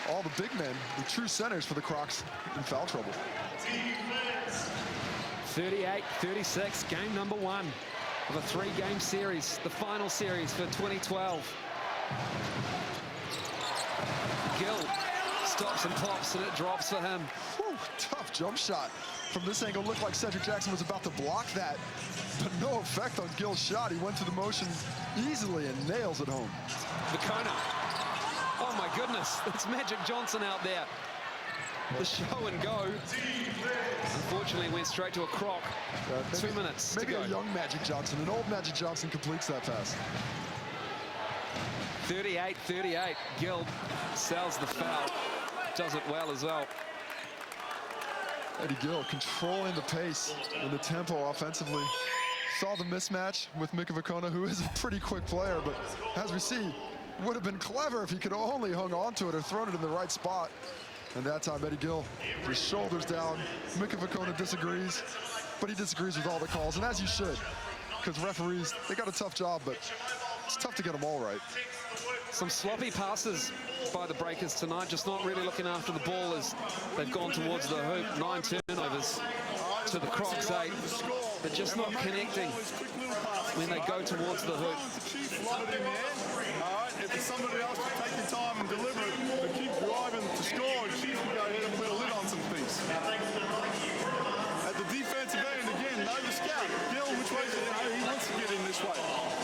all the big men, the true centers for the Crocs in foul trouble. 38-36, game number 1 of a 3-game series, the final series for 2012. Gill stops and pops, and it drops for him. Whew, tough jump shot. From this angle, looked like Cedric Jackson was about to block that, but no effect on Gill's shot. He went through the motion easily and nails it home. Vakona. Oh my goodness, it's Magic Johnson out there. The show and go. Unfortunately, went straight to a Croc. 2 minutes Maybe to go. a young Magic Johnson. An old Magic Johnson completes that pass. 38-38. Gill sells the foul. Does it well as well. Eddie Gill controlling the pace and the tempo offensively. Saw the mismatch with Mikawakono, who is a pretty quick player, but as we see, would have been clever if he could have only hung on to it or thrown it in the right spot. And that time, Eddie Gill, his shoulders down. Mikawakono disagrees, but he disagrees with all the calls, and as you should, because referees, they got a tough job, but it's tough to get them all right. Some sloppy passes by the Breakers tonight, just not really looking after the ball as they've gone towards the hoop. 9 turnovers to the Crocs 8, but just not connecting when they go towards the hoop. If it's somebody else to take your time and deliver it, but keep driving to score, and Chief can go ahead and put a lid on some things. At the defensive end, again, know the scout. Gill, which way he wants to get in this way.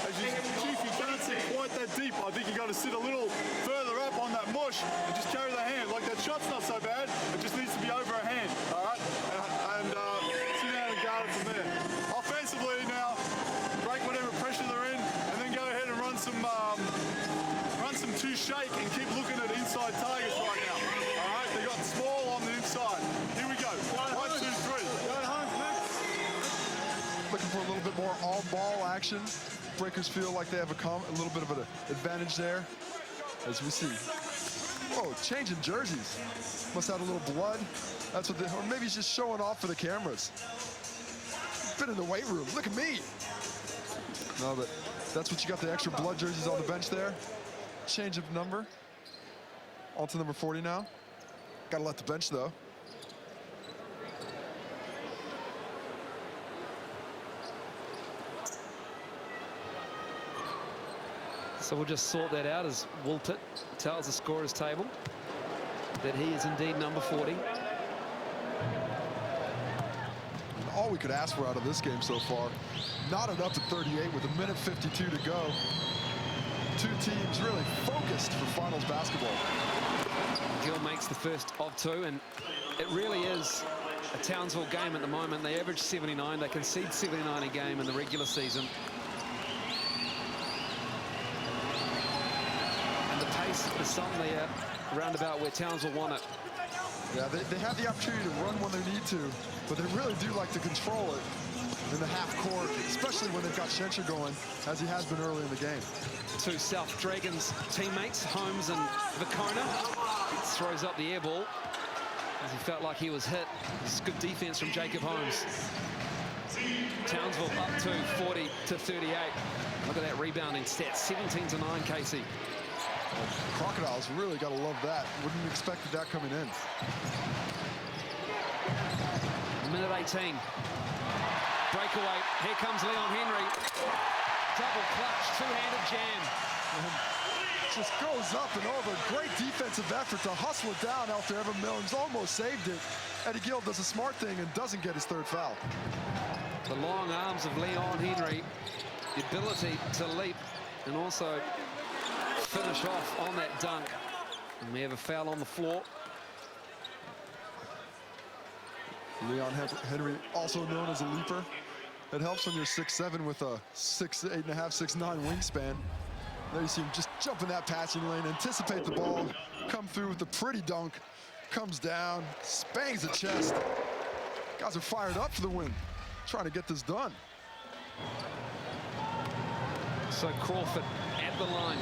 As you, Chief, you can't sit quite that deep. I think you got to sit a little further up on that mush and just carry the hand. Like that shot's not so bad, it just needs to be over a hand, all right? And and keep looking at inside targets right now. All right, they got small on the inside. Here we go. 1, 2, 3. Looking for a little bit more all-ball action. Breakers feel like they have a little bit of an advantage there, as we see. Oh, changing jerseys. Must have a little blood. That's what or maybe he's just showing off for the cameras. Been in the weight room. Look at me. No, but that's what you got, the extra blood jerseys on the bench there. Change of number. On to number 40 now. Got to let the bench, though. So we'll just sort that out as Woolpit tells the scorer's table that he is indeed number 40. All we could ask for out of this game so far, knotted up at 38 with 1:52 to go. Two teams really focused for finals basketball. Gill makes the first of two, and it really is a Townsville game at the moment. They average 79. They concede 79 a game in the regular season. And the pace is something roundabout where Townsville want it. Yeah, they have the opportunity to run when they need to, but they really do like to control it in the half court, especially when they've got Schencher going, as he has been early in the game. Two South Dragons teammates, Holmes and Vicona. Throws up the air ball as he felt like he was hit. It's good defense from Jacob Holmes. Townsville up to 40 to 38. Look at that rebounding stat, 17 to 9, Casey. Crocodiles really got to love that. Wouldn't have expected that coming in. Minute 18. Breakaway. Here comes Leon Henry. Double clutch, two-handed jam. And just goes up and over. Great defensive effort to hustle it down after Evan Mills almost saved it. Eddie Gill does a smart thing and doesn't get his third foul. The long arms of Leon Henry. The ability to leap and also finish off on that dunk. And we have a foul on the floor. Leon Henry, also known as a leaper. It helps when you're 6'7" with a 8.5, 6'9" wingspan. There you see him just jump in that passing lane, anticipate the ball, come through with the pretty dunk, comes down, spangs the chest. Guys are fired up for the win, trying to get this done. So Crawford at the line.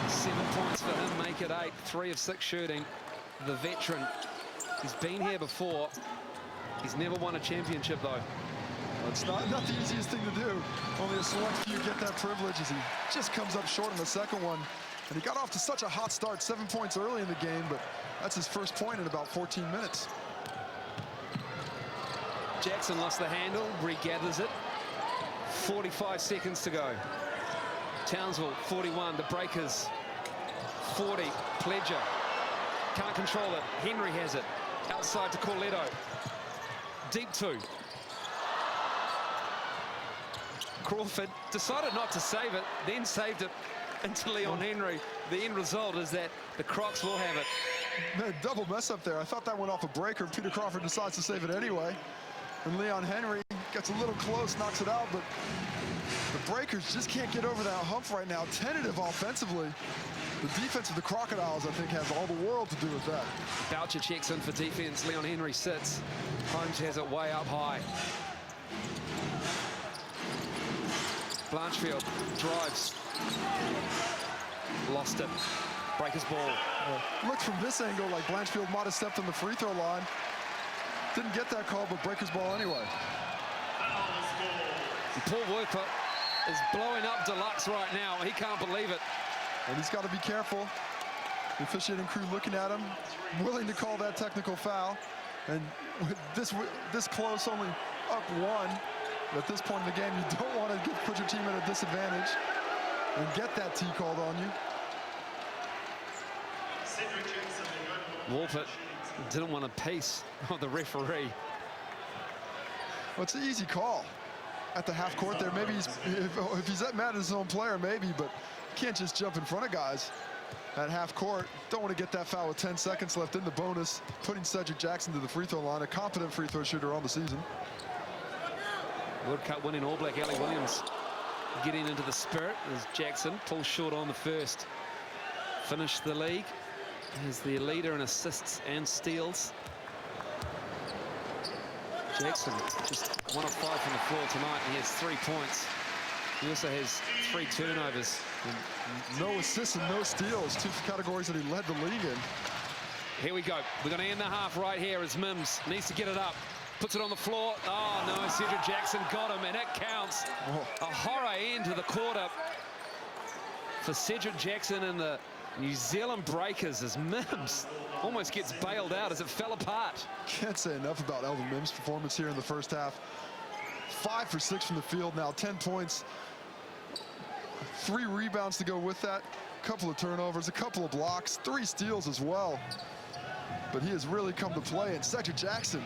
7 points for him, make it 8. 3 of 6 shooting. The veteran. He's been here before. He's never won a championship, though. It's not the easiest thing to do. Only a select few get that privilege as he just comes up short in the second one. And he got off to such a hot start, 7 points early in the game, but that's his first point in about 14 minutes. Jackson lost the handle, regathers it. 45 seconds to go. Townsville, 41. The Breakers, 40. Pledger can't control it. Henry has it. Outside to Corletto. Deep 2. Crawford decided not to save it, then saved it into Leon Henry. The end result is that the Crocs will have it. Man, double mess up there. I thought that went off a breaker. Peter Crawford decides to save it anyway. And Leon Henry gets a little close, knocks it out, but the Breakers just can't get over that hump right now. Tentative offensively. The defense of the Crocodiles, I think, has all the world to do with that. Boucher checks in for defense. Leon Henry sits. Holmes has it way up high. Blanchfield drives. Lost it. Breakers ball. Looks from this angle like Blanchfield might have stepped on the free throw line. Didn't get that call, but Breakers ball anyway. And Paul Worper is blowing up Deluxe right now. He can't believe it. And he's got to be careful. The officiating crew looking at him, willing to call that technical foul. And with this close, only up 1. At this point in the game, you don't want to put your team at a disadvantage and get that T called on you. Wolfert didn't want a piece of the referee. Well, it's an easy call at the half court there. Maybe if he's that mad at his own player, maybe, but can't just jump in front of guys at half court. Don't want to get that foul with 10 seconds left in the bonus, putting Cedric Jackson to the free throw line, a competent free throw shooter on the season. World Cup winning All Black Ellie Williams getting into the spirit as Jackson pulls short on the first. finished the league as the leader in assists and steals. Jackson just 1 of 5 from the floor tonight, and he has 3 points. He also has 3 turnovers. And no assists and no steals, 2 categories that he led the league in. Here we go. We're going to end the half right here as Mims needs to get it up. Puts it on the floor. Oh, no, Cedric Jackson got him, and it counts. Oh. A horror end to the quarter for Cedric Jackson and the New Zealand Breakers as Mims almost gets bailed out as it fell apart. Can't say enough about Elvin Mims' performance here in the first half. 5 for 6 from the field now, 10 points. 3 rebounds to go with that. A couple of turnovers, a couple of blocks, 3 steals as well. But he has really come to play, and Cedric Jackson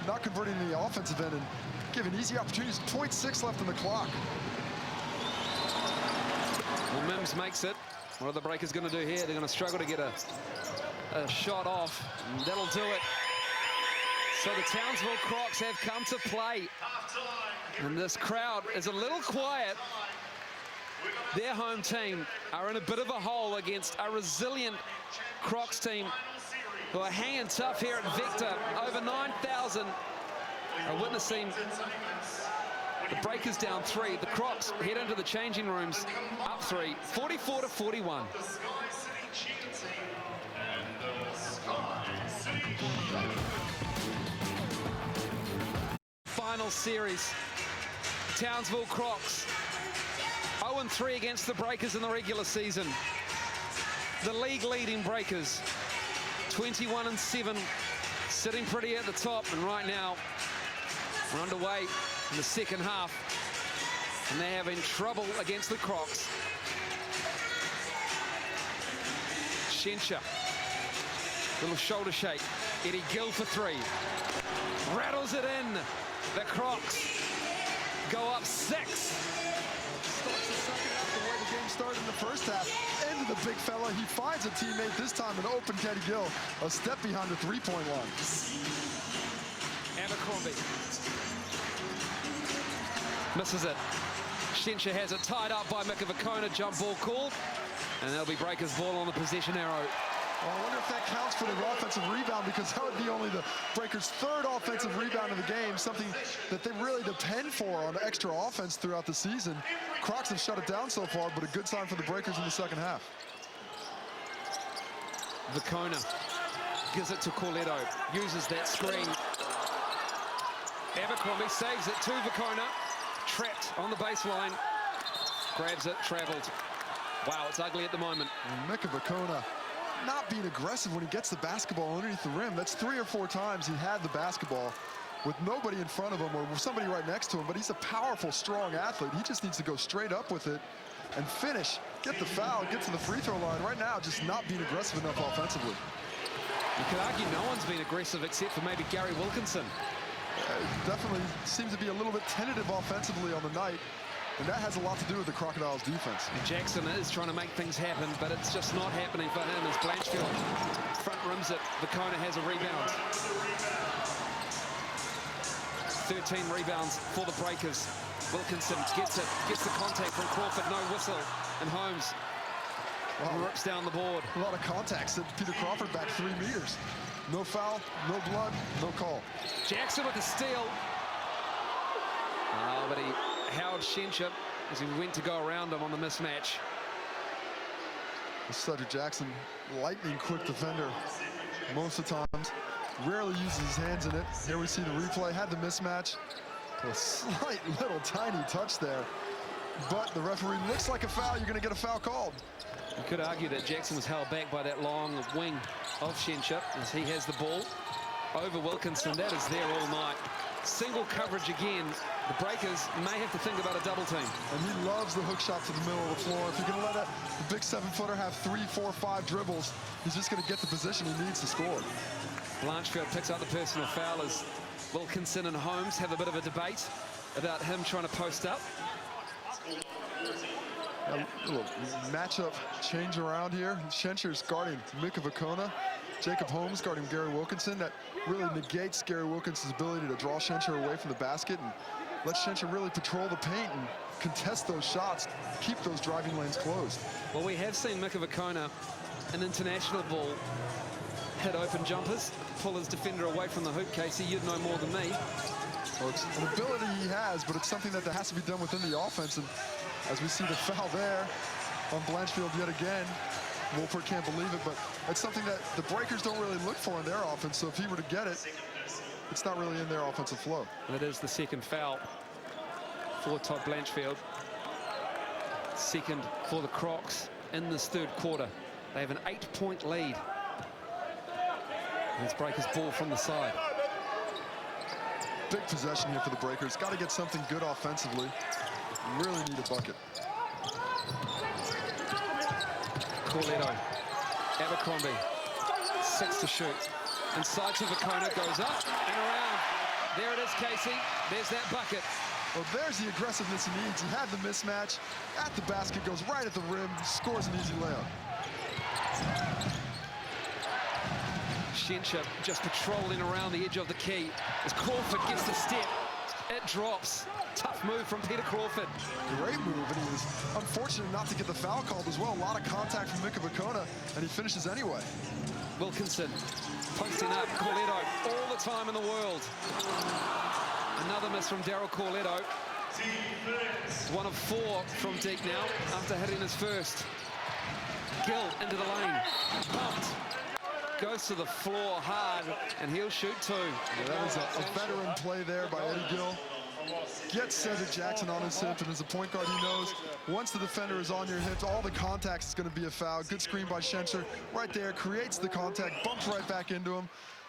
not converting the offensive end and giving easy opportunities. 0.6 left on the clock. Well, Mims makes it. What are the Breakers going to do here? They're going to struggle to get a shot off, and that'll do it. So the Townsville Crocs have come to play, and this crowd is a little quiet. Their home team are in a bit of a hole against a resilient Crocs team who are hanging tough here at Vector. Over 9,000 are witnessing the Breakers down 3. The Crocs head into the changing rooms up 3, 44-41. Final series, Townsville Crocs 0-3 against the Breakers in the regular season. The league leading Breakers 21-7, sitting pretty at the top, and right now we're underway in the second half, and they're having trouble against the Crocs. Shencher, little shoulder shake. Eddie Gill for 3, rattles it in. The Crocs go up 6. Starts the second half the way the game started in the first half. Into the big fella. He finds a teammate, this time an open Teddy Gill. A step behind the 3-point line. Abercrombie misses it. Shencher has it tied up by Mikavakona. Jump ball called, and that'll be Breakers ball on the possession arrow. Well, I wonder if that counts for the offensive rebound, because that would be only the Breakers' 3rd offensive rebound of the game, something that they really depend for on extra offense throughout the season. Crocs have shut it down so far, but a good sign for the Breakers in the second half. Vakona gives it to Corletto, uses that screen. Abercrombie saves it to Vakona, trapped on the baseline, grabs it, traveled. Wow, it's ugly at the moment. Mika Vakona not being aggressive when he gets the basketball underneath the rim. That's 3 or 4 times he had the basketball with nobody in front of him or somebody right next to him, but he's a powerful, strong athlete. He just needs to go straight up with it and finish, get the foul, get to the free throw line. Right now, just not being aggressive enough offensively. You could argue no one's been aggressive except for maybe Gary Wilkinson. Definitely seems to be a little bit tentative offensively on the night, and that has a lot to do with the Crocodiles' defense. And Jackson is trying to make things happen, but it's just not happening for him as Blanchfield front rims it. Vakona has a rebound. 13 rebounds for the Breakers. Wilkinson gets it, gets the contact from Crawford, no whistle, and Holmes rips down the board. A lot of contacts. Sent Peter Crawford back 3 meters. No foul, no blood, no call. Jackson with the steal. Oh, but he held Shencher as he went to go around him on the mismatch. Cedric Jackson, lightning quick defender most of the times. Rarely uses his hands in it. Here we see the replay, had the mismatch. A slight little tiny touch there. But the referee looks like a foul. You're going to get a foul called. You could argue that Jackson was held back by that long wing of Shencher as he has the ball over Wilkinson. That is there all night. Single coverage again. The Breakers may have to think about a double team. And he loves the hook shot to the middle of the floor. If you're going to let the big 7-footer have 3, 4, 5 dribbles, he's just going to get the position he needs to score. Blanchfield picks up the personal foul as Wilkinson and Holmes have a bit of a debate about him trying to post up. A little matchup change around here. Shencher's guarding Mika Vakona. Jacob Holmes guarding Gary Wilkinson. That really negates Gary Wilkinson's ability to draw Shencher away from the basket. And let Schencher really patrol the paint and contest those shots, keep those driving lanes closed. Well, we have seen Mika Vakona, an international ball, hit open jumpers, pull his defender away from the hoop. Casey, you'd know more than me. Well, it's an ability he has, but it's something that has to be done within the offense. And as we see the foul there on Blanchfield yet again, Wolpert can't believe it, but it's something that the Breakers don't really look for in their offense. So if he were to get it, it's not really in their offensive flow. That is the second foul for Todd Blanchfield. Second for the Crocs in this third quarter. They have an 8-point lead. It's Breakers' ball from the side. Big possession here for the Breakers. Got to get something good offensively. Really need a bucket. Corletto, Abercrombie, 6 to shoot. Inside to Vakona, goes up and around. There it is, Casey. There's that bucket. Well, there's the aggressiveness he needs. He had the mismatch at the basket, goes right at the rim, scores an easy layup. Schencher just patrolling around the edge of the key. As Crawford gets the step, it drops. Tough move from Peter Crawford. Great move, and he was unfortunate not to get the foul called as well. A lot of contact from Mika Vakona, and he finishes anyway. Wilkinson posting up. Corletto all the time in the world. Another miss from Daryl Corletto. 1 of 4 from deep now after hitting his first. Gill into the lane. Pumped. Goes to the floor hard, and he'll shoot 2. Yeah, that was a veteran play there by Eddie Gill. Gets Cedric Jackson on his hip, and as a point guard, he knows once the defender is on your hips, all the contact is going to be a foul. Good screen by Schencher. Right there, creates the contact, bumps right back into him.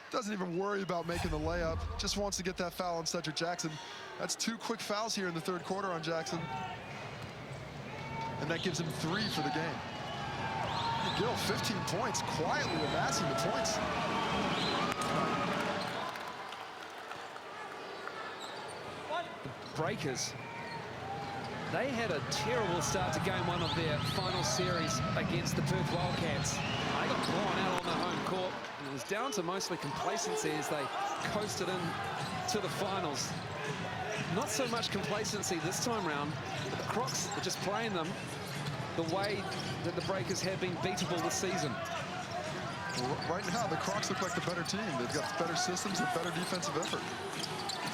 Doesn't even worry about making the layup. Just wants to get that foul on Cedric Jackson. That's 2 quick fouls here in the third quarter on Jackson. And that gives him 3 for the game. Gill, 15 points, quietly amassing the points. Breakers, they had a terrible start to game 1 of their final series against the Perth Wildcats. They got blown out on their home court, and it was down to mostly complacency as they coasted in to the finals. Not so much complacency this time round, but the Crocs are just playing them the way that the Breakers have been beatable this season. Well, right now, the Crocs look like the better team. They've got better systems and better defensive effort.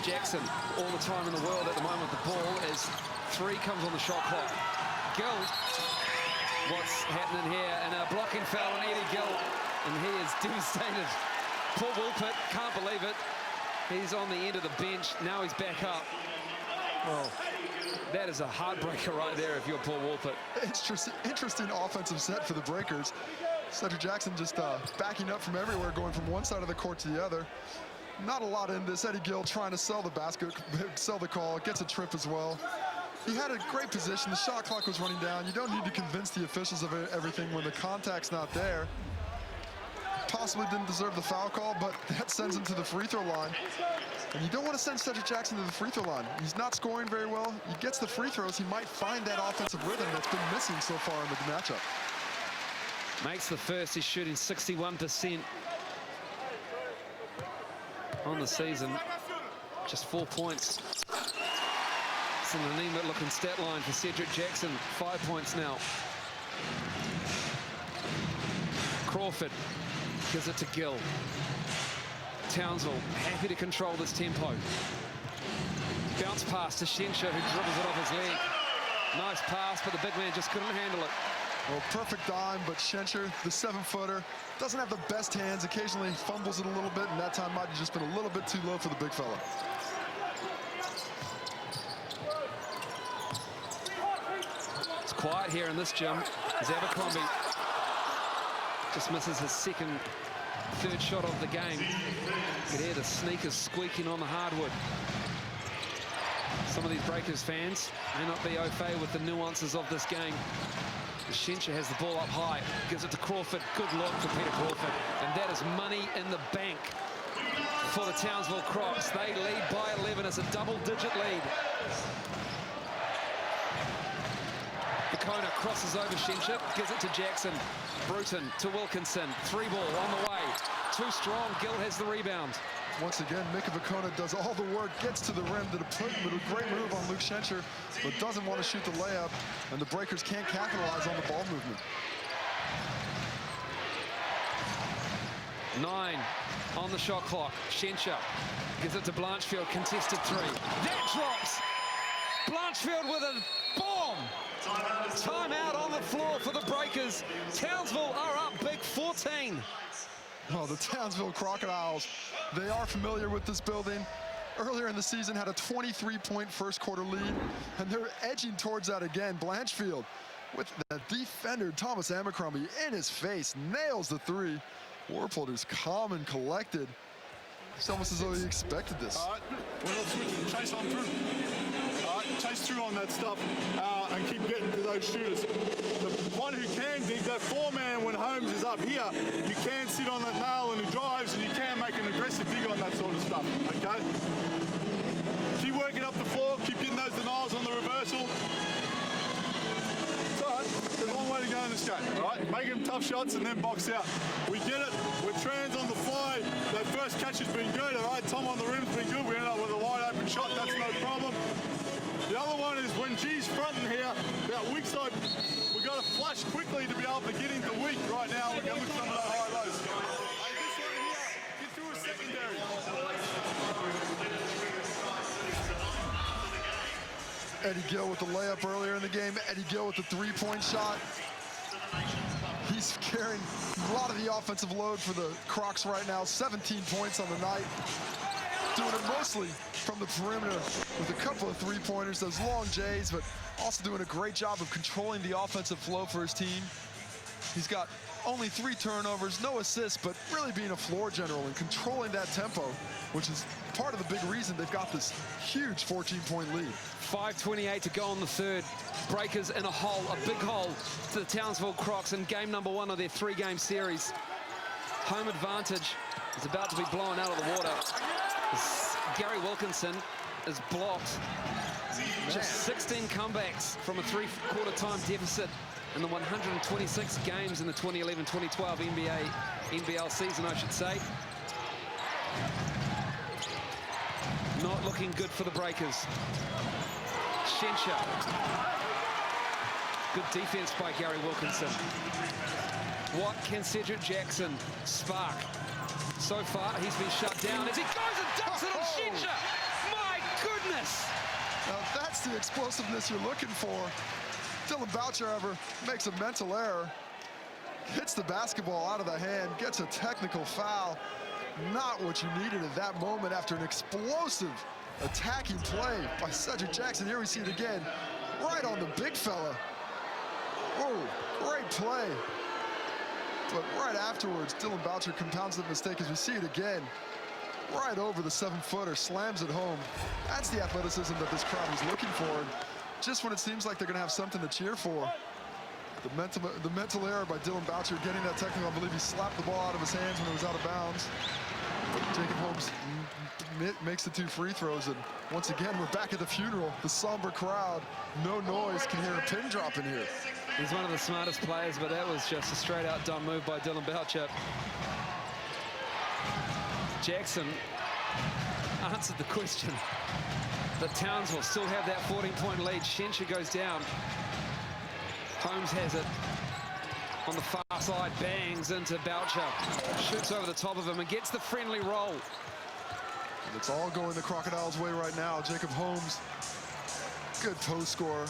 Jackson, all the time in the world at the moment with the ball as 3 comes on the shot clock. Gill, what's happening here? And a blocking foul on Eddie Gill, and he is devastated. Paul Wolpert can't believe it. He's on the end of the bench. Now he's back up. Well, that is a heartbreaker right there if you're Paul Wolpert. Interesting offensive set for the Breakers. Cedric Jackson just backing up from everywhere, going from one side of the court to the other. Not a lot in this. Eddie Gill trying to sell the basket, sell the call, gets a trip as well. He had a great position. The shot clock was running down. You don't need to convince the officials of everything when the contact's not there. Possibly didn't deserve the foul call, but that sends him to the free throw line. And you don't want to send Cedric Jackson to the free throw line. He's not scoring very well. He gets the free throws. He might find that offensive rhythm that's been missing so far in the matchup. Makes the first. He's shooting 61% on the season. Just 4 points. It's an anemic looking stat line for Cedric Jackson. 5 points now. Crawford gives it to Gill. Townsville happy to control this tempo. Bounce pass to Schencher, who dribbles it off his leg. Nice pass, but the big man just couldn't handle it. Well, perfect dime, but Schencher, the 7-footer, doesn't have the best hands. Occasionally fumbles it a little bit, and that time might have just been a little bit too low for the big fella. It's quiet here in this gym as Abercrombie just misses his third shot of the game. You can hear the sneakers squeaking on the hardwood. Some of these Breakers fans may not be au fait with the nuances of this game. Schencher has the ball up high, gives it to Crawford. Good look for Peter Crawford. And that is money in the bank for the Townsville Crocs. They lead by 11. It's a double-digit lead. Vakona crosses over Schencher, gives it to Jackson. Bruton to Wilkinson. 3 ball on the way. Too strong. Gill has the rebound. Once again, Mika Vacona does all the work, gets to the rim, did a great move on Luke Schencher, but doesn't want to shoot the layup, and the Breakers can't capitalize on the ball movement. 9 on the shot clock. Schencher gives it to Blanchfield, contested 3. That drops. Blanchfield with a bomb. Timeout on the floor for the Breakers. Townsville are up big, 14. Oh, the Townsville Crocodiles, they are familiar with this building. Earlier in the season had a 23-point first quarter lead, and they're edging towards that again. Blanchfield with the defender, Thomas Abercrombie, in his face, nails the 3. Warpolder's calm and collected. It's almost as though he expected this. All right, we're not switching. Chase on through. All right, chase through on that stuff and keep getting to those shooters. The one who can dig, that 4-man when Holmes is up here, you can sit on that nail and he drives, and you can make an aggressive dig on that sort of stuff, okay? Keep working up the floor, keep getting those denials on the reversal. It's all right. There's a long way to go in this game, all right? Making tough shots and then box out. We get it. We're trans on the fly. That first catch has been good, all right? Tom on the rim's been good. We end up with a wide open shot. That's no problem. The other one is when G's fronting here, that weak side, we've got to flash quickly to be able to get into weak right now. We're going to look some of those high lows. Hey, this one here, get through a secondary. Eddie Gill with the layup earlier in the game. Eddie Gill with the 3-point shot. He's carrying a lot of the offensive load for the Crocs right now. 17 points on the night. Doing it mostly from the perimeter with a couple of 3-pointers, those long J's, but also doing a great job of controlling the offensive flow for his team. He's got only 3 turnovers, no assists, but really being a floor general and controlling that tempo, which is part of the big reason they've got this huge 14-point lead. 5:28 to go in the third. Breakers in a hole, a big hole to the Townsville Crocs in game number 1 of their 3-game series. Home advantage is about to be blown out of the water. Gary Wilkinson is blocked. Just 16 comebacks from a 3/4 time deficit in the 126 games in the 2011-2012 NBL season, I should say. Not looking good for the Breakers. Schencher. Good defense by Gary Wilkinson. What can Cedric Jackson spark? So far, he's been shut down as he goes and dunks it on Schencher. My goodness! Now, that's the explosiveness you're looking for. Dylan Boucher, however, makes a mental error. Hits the basketball out of the hand, gets a technical foul. Not what you needed at that moment after an explosive attacking play by Cedric Jackson. Here we see it again, right on the big fella. Whoa, great play. But right afterwards, Dylan Boucher compounds the mistake as we see it again. Right over the 7-footer, slams it home. That's the athleticism that this crowd is looking for. And just when it seems like they're gonna have something to cheer for, the mental error by Dylan Boucher getting that technical. I believe he slapped the ball out of his hands when it was out of bounds. Jacob Holmes makes the 2 free throws, and once again, we're back at the funeral. The somber crowd, no noise, can hear a pin drop in here. He's one of the smartest players, but that was just a straight-out dumb move by Dylan Boucher. Jackson answered the question. The Townsville still have that 14-point lead. Schencher goes down. Holmes has it on the far side, bangs into Boucher, shoots over the top of him and gets the friendly roll. And it's all going the Crocodiles' way right now. Jacob Holmes, good post scorer,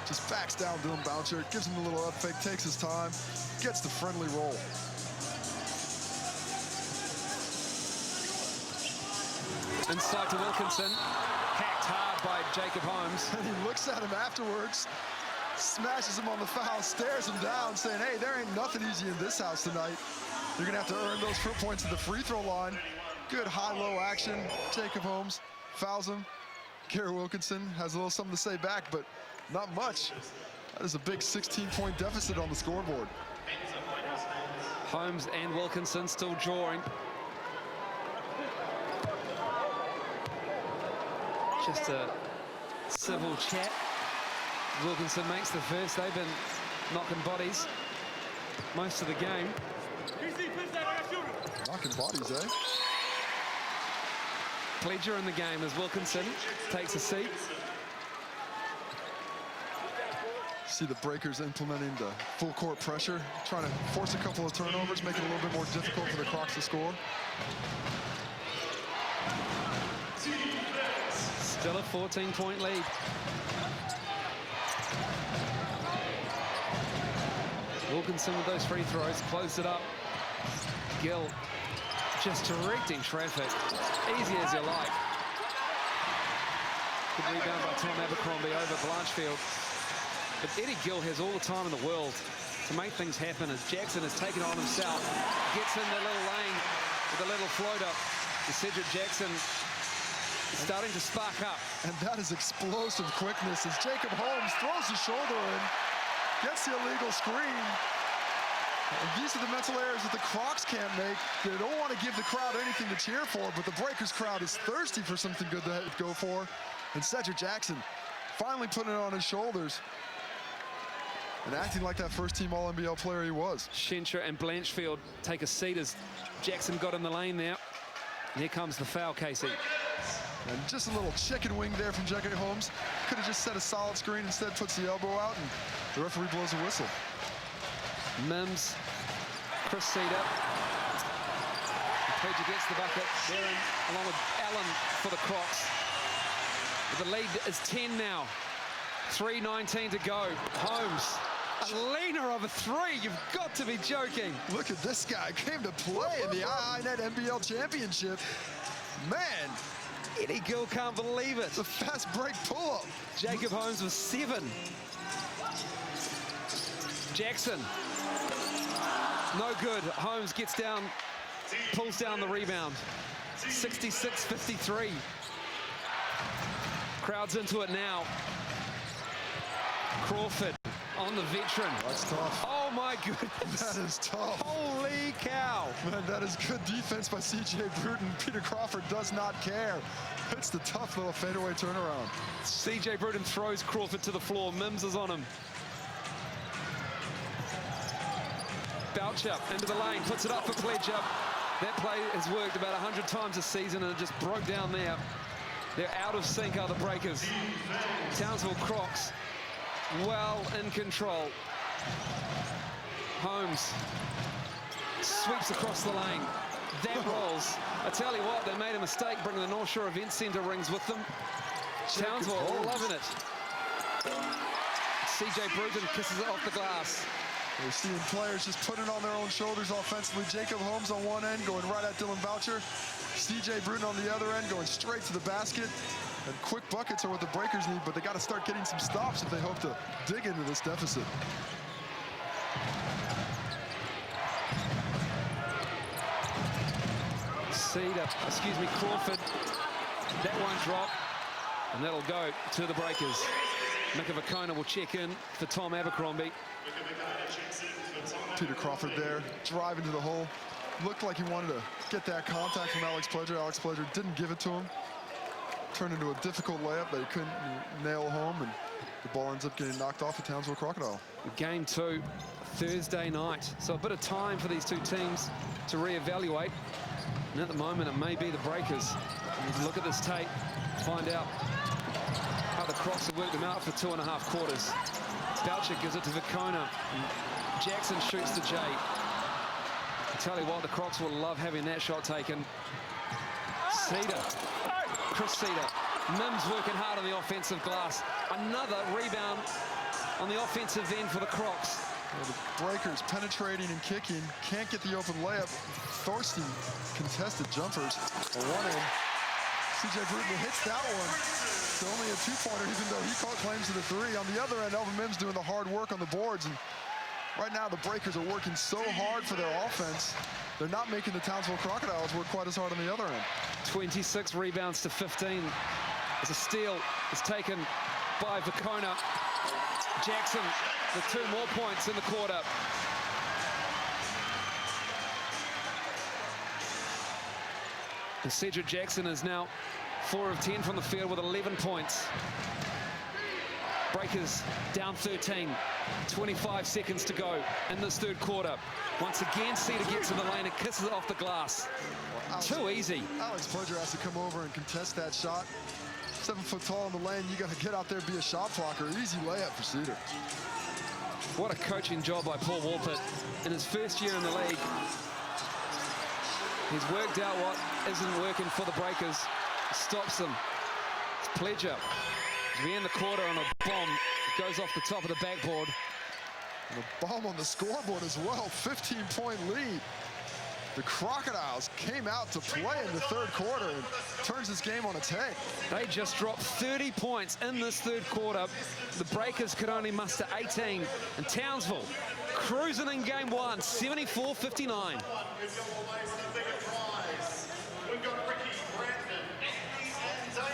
just backs down Dylan Boucher, gives him a little up fake, takes his time, gets the friendly roll. Inside to Wilkinson, hacked hard by Jacob Holmes. And he looks at him afterwards, smashes him on the foul, stares him down, saying, hey, there ain't nothing easy in this house tonight. You're gonna have to earn those 4 points at the free throw line. Good high-low action. Jacob Holmes fouls him. Gary Wilkinson has a little something to say back, but not much. That is a big 16-point deficit on the scoreboard. Holmes and Wilkinson still drawing. Just a civil chat. Wilkinson makes the first. They've been knocking bodies most of the game. Knocking bodies, eh? Pledger in the game as Wilkinson takes a seat. See the Breakers implementing the full court pressure, trying to force a couple of turnovers, make it a little bit more difficult for the Crocs to score. Still a 14-point lead. Wilkinson with those free throws, closed it up. Gill just directing traffic, easy as you like. Good rebound by Tom Abercrombie over Blanchfield. But Eddie Gill has all the time in the world to make things happen as Jackson has taken it on himself. Gets in the little lane with a little floater. And Cedric Jackson is starting to spark up. And that is explosive quickness as Jacob Holmes throws his shoulder in, gets the illegal screen. And these are the mental errors that the Crocs can't make. They don't want to give the crowd anything to cheer for, but the Breakers crowd is thirsty for something good to go for. And Cedric Jackson finally putting it on his shoulders and acting like that first-team All-NBL player he was. Schencher and Blanchfield take a seat as Jackson got in the lane there. And here comes the foul, Casey. And just a little chicken wing there from Jacob Holmes. Could have just set a solid screen, instead puts the elbow out, and the referee blows a whistle. Mims, Chris Cedar. Pledger gets the bucket. They're in along with Allen for the Crocs. The lead is 10 now. 3:19 to go. Holmes, a leaner of a three. You've got to be joking. Look at this guy. Came to play in the IINet NBL Championship. Man, Eddie Gill can't believe it. the fast break pull-up. Jacob Holmes with 7. Jackson. No good. Holmes gets down, pulls down the rebound. 66-53. Crowd's into it now. Crawford on the veteran. That's tough. Oh my goodness. That is tough. Holy cow. Man, that is good defense by C.J. Bruton. Peter Crawford does not care. It's the tough little fadeaway turnaround. C.J. Bruton throws Crawford to the floor. Mims is on him. Boucher into the lane, puts it up for Pledger. That play has worked about 100 times this season and it just broke down there. They're out of sync, are the Breakers. Townsville Crocs well in control. Holmes sweeps across the lane. That rolls. I tell you what, they made a mistake bringing the North Shore Event Centre rings with them. Townsville loving it. C.J. Bruton kisses it off the glass. We're seeing players just put it on their own shoulders offensively. Jacob Holmes on one end, going right at Dylan Boucher. C.J. Bruton on the other end, going straight to the basket. And quick buckets are what the Breakers need, but they got to start getting some stops if they hope to dig into this deficit. Crawford. That one drop, and that'll go to the Breakers. Mika Vakona will check in for Tom Abercrombie. Peter Crawford there, driving to the hole. Looked like he wanted to get that contact from Alex Pledger. Alex Pledger didn't give it to him. Turned into a difficult layup that he couldn't nail home, and the ball ends up getting knocked off the Townsville Crocodile. Game 2, Thursday night. So a bit of time for these two teams to reevaluate. And at the moment, it may be the Breakers. And you can look at this tape, find out how the Crocs have worked them out for 2.5 quarters. Boucher gives it to Vakona. Jackson shoots the J. I tell you what, the Crocs will love having that shot taken. Cedar. Chris Cedar. Mims working hard on the offensive glass. Another rebound on the offensive end for the Crocs. Well, the Breakers penetrating and kicking. Can't get the open layup. Thirsty contested jumpers. A one in. C.J. Bruton hits that one. It's only a two-pointer, even though he caught claims to the three. On the other end, Elvin Mims doing the hard work on the boards. And right now, the Breakers are working so hard for their offense. They're not making the Townsville Crocodiles work quite as hard on the other end. 26 rebounds to 15. As a steal is taken by Vakona. Jackson with 2 more points in the quarter. And Cedric Jackson is now 4 of 10 from the field with 11 points. Breakers down 13. 25 seconds to go in this third quarter. Once again, Cedar gets in the lane and kisses it off the glass. Too easy. Alex Pledger has to come over and contest that shot. 7 foot tall in the lane, you got to get out there, be a shot blocker. Easy layup for Cedar. What a coaching job by Paul Walpert in his first year in the league. He's worked out what isn't working for the Breakers. Stops them. It's Pledger. As we end the quarter on a bomb, it goes off the top of the backboard. And a bomb on the scoreboard as well. 15-point lead. The Crocodiles came out to play in the third quarter and turns this game on its head. They just dropped 30 points in this third quarter. The Breakers could only muster 18. And Townsville cruising in game one, 74-59.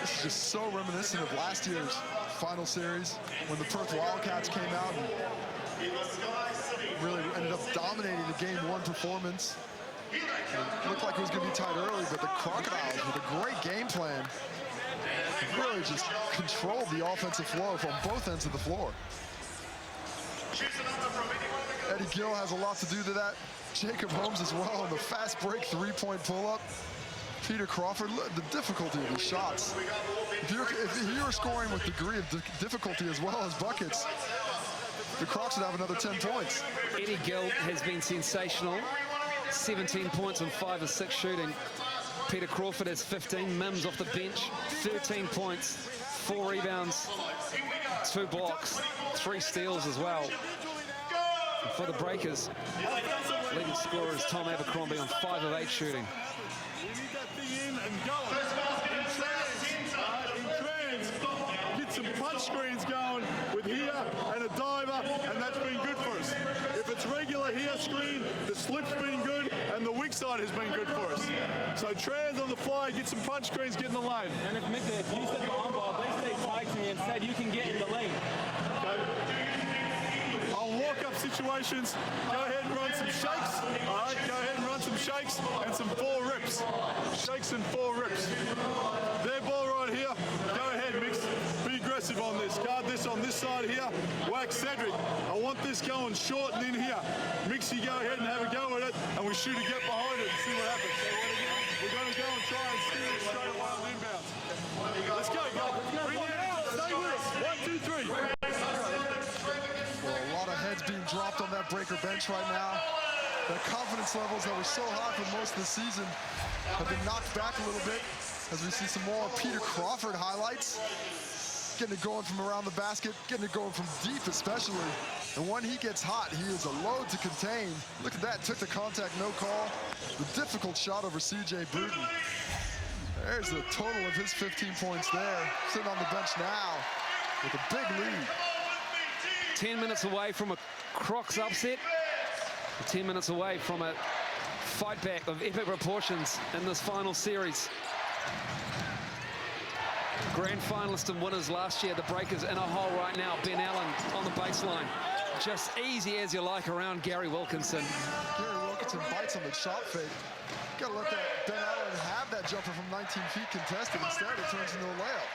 This is just so reminiscent of last year's final series when the Perth Wildcats came out and really ended up dominating the game one performance. It looked like it was going to be tight early, but the Crocodiles, with a great game plan, really just controlled the offensive flow from both ends of the floor. Eddie Gill has a lot to do to that. Jacob Holmes as well on the fast break three-point pull-up. Peter Crawford, the difficulty of these shots. If you're scoring with degree of difficulty as well as buckets, the Crocs would have another 10 points. Eddie Gill has been sensational. 17 points on 5 of 6 shooting. Peter Crawford has 15. Mims off the bench, 13 points, 4 rebounds, 2 blocks, 3 steals as well. And for the Breakers, leading scorer is Tom Abercrombie on 5 of 8 shooting. Get some punch screens going with here and a diver, and that's been good for us. If it's regular here screen, the slip's been good, and the weak side has been good for us. So trans on the fly, get some punch screens, get in the lane. And if Mika, if you set the on ball, they stay tight to me and said you can get in the lane. On walk-up situations, go ahead and run some shakes. All right, go ahead and run some shakes and some 4 rips. Shakes and 4 rips. Their ball right here. Go ahead, Mix. Be aggressive on this. Guard this on this side here. Whack Cedric. I want this going short and in here. Mixie, go ahead and have a go at it, and we shoot a get behind it and see what happens. We're going to go and try and steal it straight away on inbounds. Let's go, guys. Bring it out. Stay with us. 1, 2, 3. Well, a lot of heads being dropped on that Breaker bench right now. The confidence levels that were so high for most of the season have been knocked back a little bit as we see some more Peter Crawford highlights. Getting it going from around the basket, getting it going from deep especially. And when he gets hot, he is a load to contain. Look at that, took the contact, no call. The difficult shot over C.J. Bruton. There's the total of his 15 points there. Sitting on the bench now with a big lead. 10 minutes away from a Crocs upset. 10 minutes away from a fight back of epic proportions in this final series. Grand finalists and winners last year. The Breakers in a hole right now. Ben Allen on the baseline. Just easy as you like around Gary Wilkinson. Gary Wilkinson bites on the shot fake. Gotta let that Ben Allen have that jumper from 19 feet contested. Instead, it turns into a layup.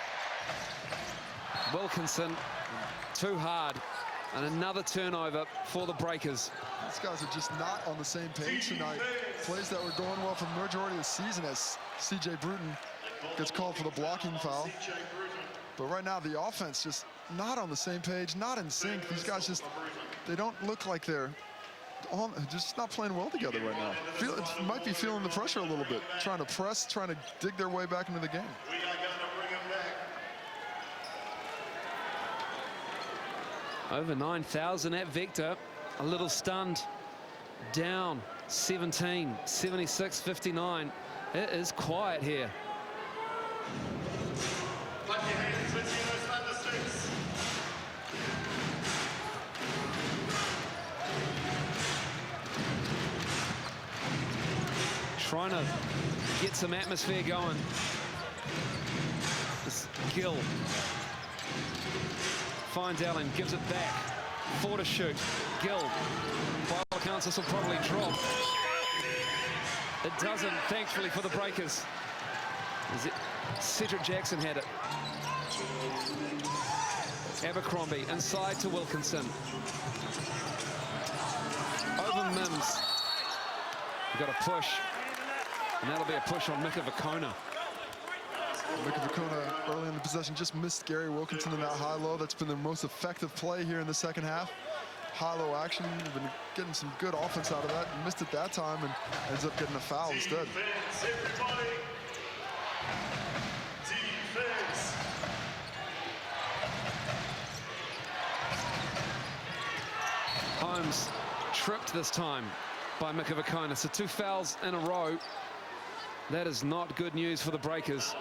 Wilkinson, too hard. And another turnover for the Breakers. These guys are just not on the same page tonight. Plays that were going well for the majority of the season as C.J. Bruton gets called for the blocking foul. But right now, the offense just not on the same page, not in sync. These guys just, they don't look like they're just not playing well together right now. Might be feeling the pressure a little bit, trying to press, trying to dig their way back into the game. Over 9,000 at Vector. A little stunned. Down 17, 76-59. It is quiet here. Trying to get some atmosphere going. This Gill finds Allen, gives it back. 4 to shoot. Gill, by all accounts, this will probably drop. It doesn't, thankfully, for the Breakers. Cedric Jackson had it. Abercrombie inside to Wilkinson. Over Mims. We've got a push, and that'll be a push on Mika Vakona. Mika Vakona early in the possession just missed Gary Wilkinson in that high-low. That's been the most effective play here in the second half. High-low action, been getting some good offense out of that. Missed it that time and ends up getting a foul instead. Holmes tripped this time by Mika Vakona. So 2 fouls in a row. That is not good news for the Breakers.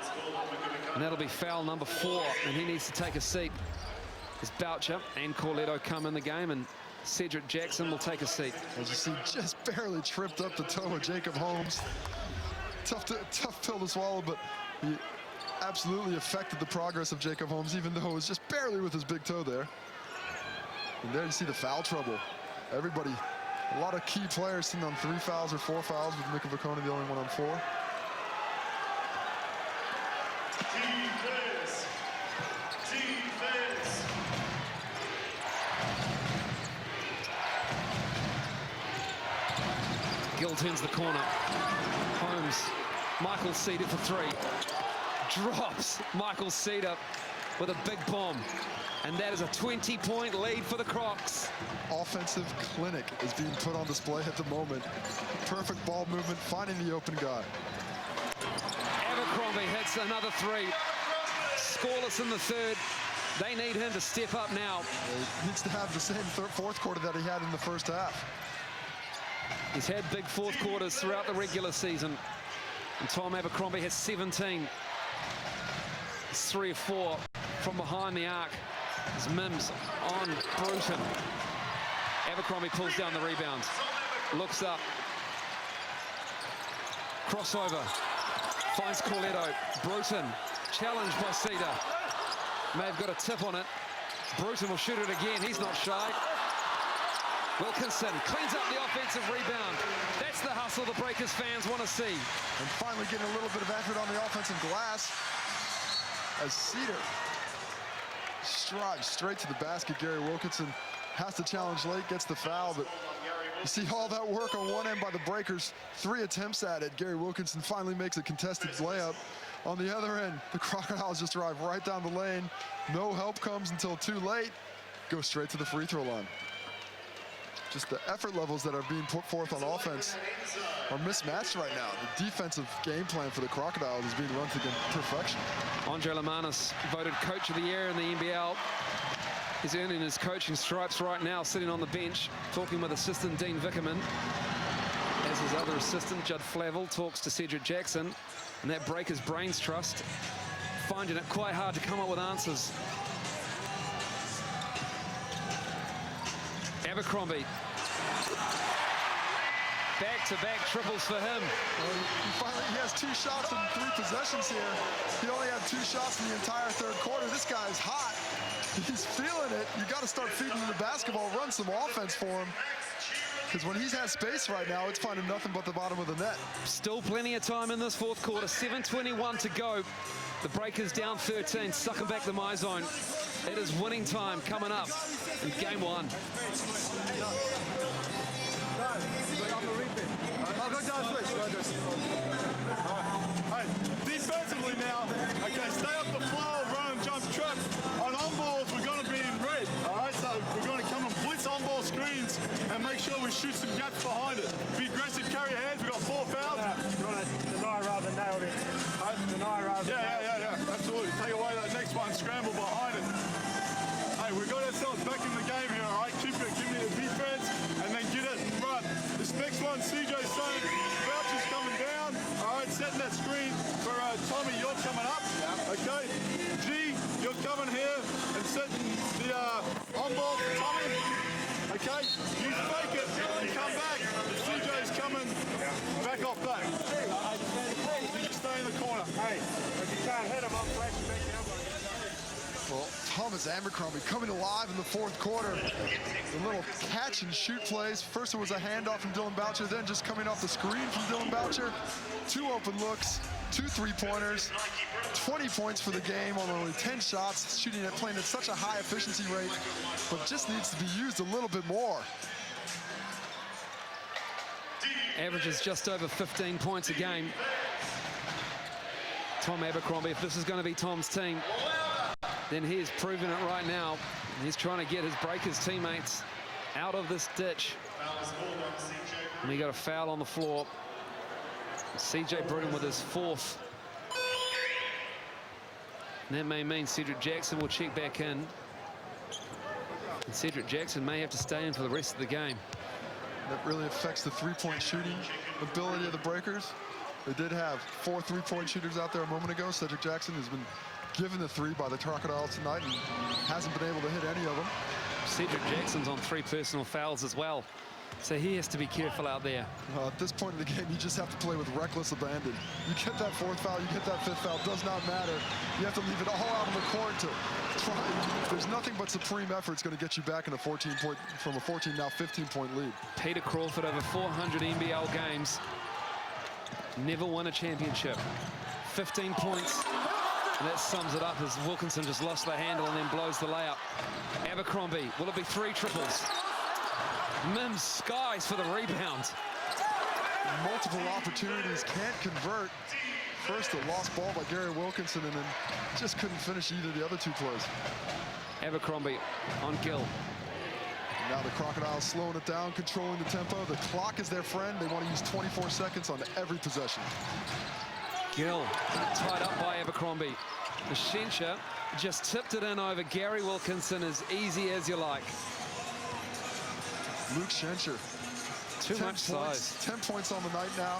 And that'll be foul number 4, and he needs to take a seat. As Boucher and Corletto come in the game, and Cedric Jackson will take a seat. As you see, just barely tripped up the toe of Jacob Holmes. Tough pill to swallow, but he absolutely affected the progress of Jacob Holmes, even though it was just barely with his big toe there. And there you see the foul trouble. Everybody, a lot of key players sitting on 3 fouls or 4 fouls, with Mika Vakona the only one on 4. Gill turns the corner. Holmes, Michael Cedar for 3. Drops Michael Cedar with a big bomb. And that is a 20-point lead for the Crocs. Offensive clinic is being put on display at the moment. Perfect ball movement, finding the open guy. Abercrombie hits another 3. Scoreless in the third. They need him to step up now. He needs to have the same fourth quarter that he had in the first half. He's had big fourth quarters throughout the regular season. And Tom Abercrombie has 17. He's 3 of 4 from behind the arc. As Mims on Bruton. Abercrombie pulls down the rebound. Looks up. Crossover. Finds Corletto. Bruton challenged by Cedar. May have got a tip on it. Bruton will shoot it again. He's not shy. Wilkinson cleans up the offensive rebound. That's the hustle the Breakers fans want to see. And finally getting a little bit of effort on the offensive glass as Cedar strives straight to the basket. Gary Wilkinson has to challenge late, gets the foul, but you see all that work on one end by the Breakers. 3 attempts at it. Gary Wilkinson finally makes a contested layup. On the other end, the Crocodiles just drive right down the lane. No help comes until too late. Go straight to the free throw line. Just the effort levels that are being put forth on offense are mismatched right now. The defensive game plan for the Crocodiles is being run to perfection. Andre Lamanis voted Coach of the Year in the NBL. He's earning his coaching stripes right now, sitting on the bench, talking with assistant Dean Vickerman. As his other assistant, Judd Flavel, talks to Cedric Jackson. And that Breakers brains trust, finding it quite hard to come up with answers. Abercrombie. Back-to-back triples for him. He has 2 shots in 3 possessions here. He only had 2 shots in the entire third quarter. This guy's hot. He's feeling it. You got to start feeding him the basketball, run some offense for him. Because when he's had space right now, it's finding nothing but the bottom of the net. Still plenty of time in this fourth quarter. 7:21 to go. The Breakers down 13, sucking back the my zone. It is winning time coming up in game 1. I'll go down switch. Hey, defensively now, okay, stay up the flow, run, jump, trap. On balls, we're going to be in red. All right, so we're going to come and blitz on-ball screens and make sure we shoot some gaps behind it. Be aggressive, carry your hands. We've got 4 fouls. You want to deny rather than nail it? Deny rather than Yeah, absolutely. Take away that next one, scramble behind it. Hey, we've got ourselves back in the game here, all right? Keep it, give me the defense, and then get it and run. This next one, CJ's saying, Boucher's coming down, all right, setting that screen for Tommy, you're coming up, okay? G, you're coming here and setting the on-ball for Tommy, okay? You fake it and come back. CJ's coming back off that. You stay in the corner. Hey, if you can't hit him, I'm flashing back the elbow. Well, Thomas Abercrombie coming alive in the fourth quarter. The little catch and shoot plays. First it was a handoff from Dylan Boucher, then just coming off the screen from Dylan Boucher. 2 open looks. 2 3-pointers, 20 points for the game on only 10 shots, playing at such a high efficiency rate, but just needs to be used a little bit more. Averages just over 15 points a game. Tom Abercrombie, if this is going to be Tom's team, then he has proven it right now. He's trying to get his Breakers teammates out of this ditch. And we got a foul on the floor. CJ Bruton with his 4th. And that may mean Cedric Jackson will check back in. And Cedric Jackson may have to stay in for the rest of the game. That really affects the 3-point shooting ability of the Breakers. They did have 4 3-point shooters out there a moment ago. Cedric Jackson has been given the 3 by the Crocodiles tonight and hasn't been able to hit any of them. Cedric Jackson's on 3 personal fouls as well, so he has to be careful out there. At this point in the game, you just have to play with reckless abandon. You get that 4th foul, you get that 5th foul, does not matter. You have to leave it all out on the court to try. There's nothing but supreme effort that's going to get you back in a 14-point, from a 14 now 15-point lead. Peter Crawford, over 400 NBL games, never won a championship. 15 points. And that sums it up as Wilkinson just lost the handle and then blows the layup. Abercrombie, will it be 3 triples? Mims skies for the rebound. Multiple opportunities, can't convert. First a lost ball by Gary Wilkinson and then just couldn't finish either of the other 2 plays. Abercrombie on Gill. Now the Crocodiles slowing it down, controlling the tempo. The clock is their friend. They want to use 24 seconds on every possession. Gill tied up by Abercrombie. Shencher just tipped it in over Gary Wilkinson, as easy as you like. Luke Shencher. Too much size. 10 points on the night now.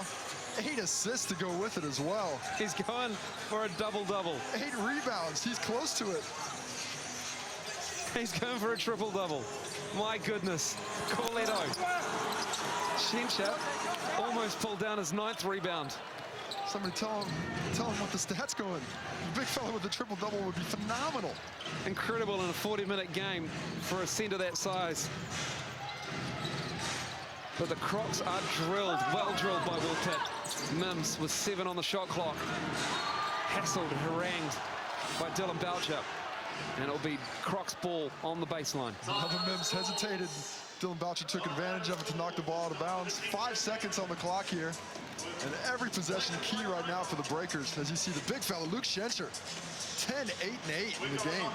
8 assists to go with it as well. He's going for a double-double. 8 rebounds. He's close to it. He's going for a triple-double. My goodness. Corletto. Shencher almost pulled down his 9th rebound. Somebody tell him what the stats going. The big fella with the triple-double would be phenomenal. Incredible in a 40-minute game for a center that size. But the Crocs are drilled, well drilled by Will Pitt. Mims with 7 on the shot clock. Hassled, harangued by Dylan Boucher. And it'll be Crocs ball on the baseline. Alvin Mims hesitated. Dylan Boucher took advantage of it to knock the ball out of bounds. 5 seconds on the clock here. And every possession key right now for the Breakers. As you see the big fella, Luke Shencher, 10, 8, and 8 in the game.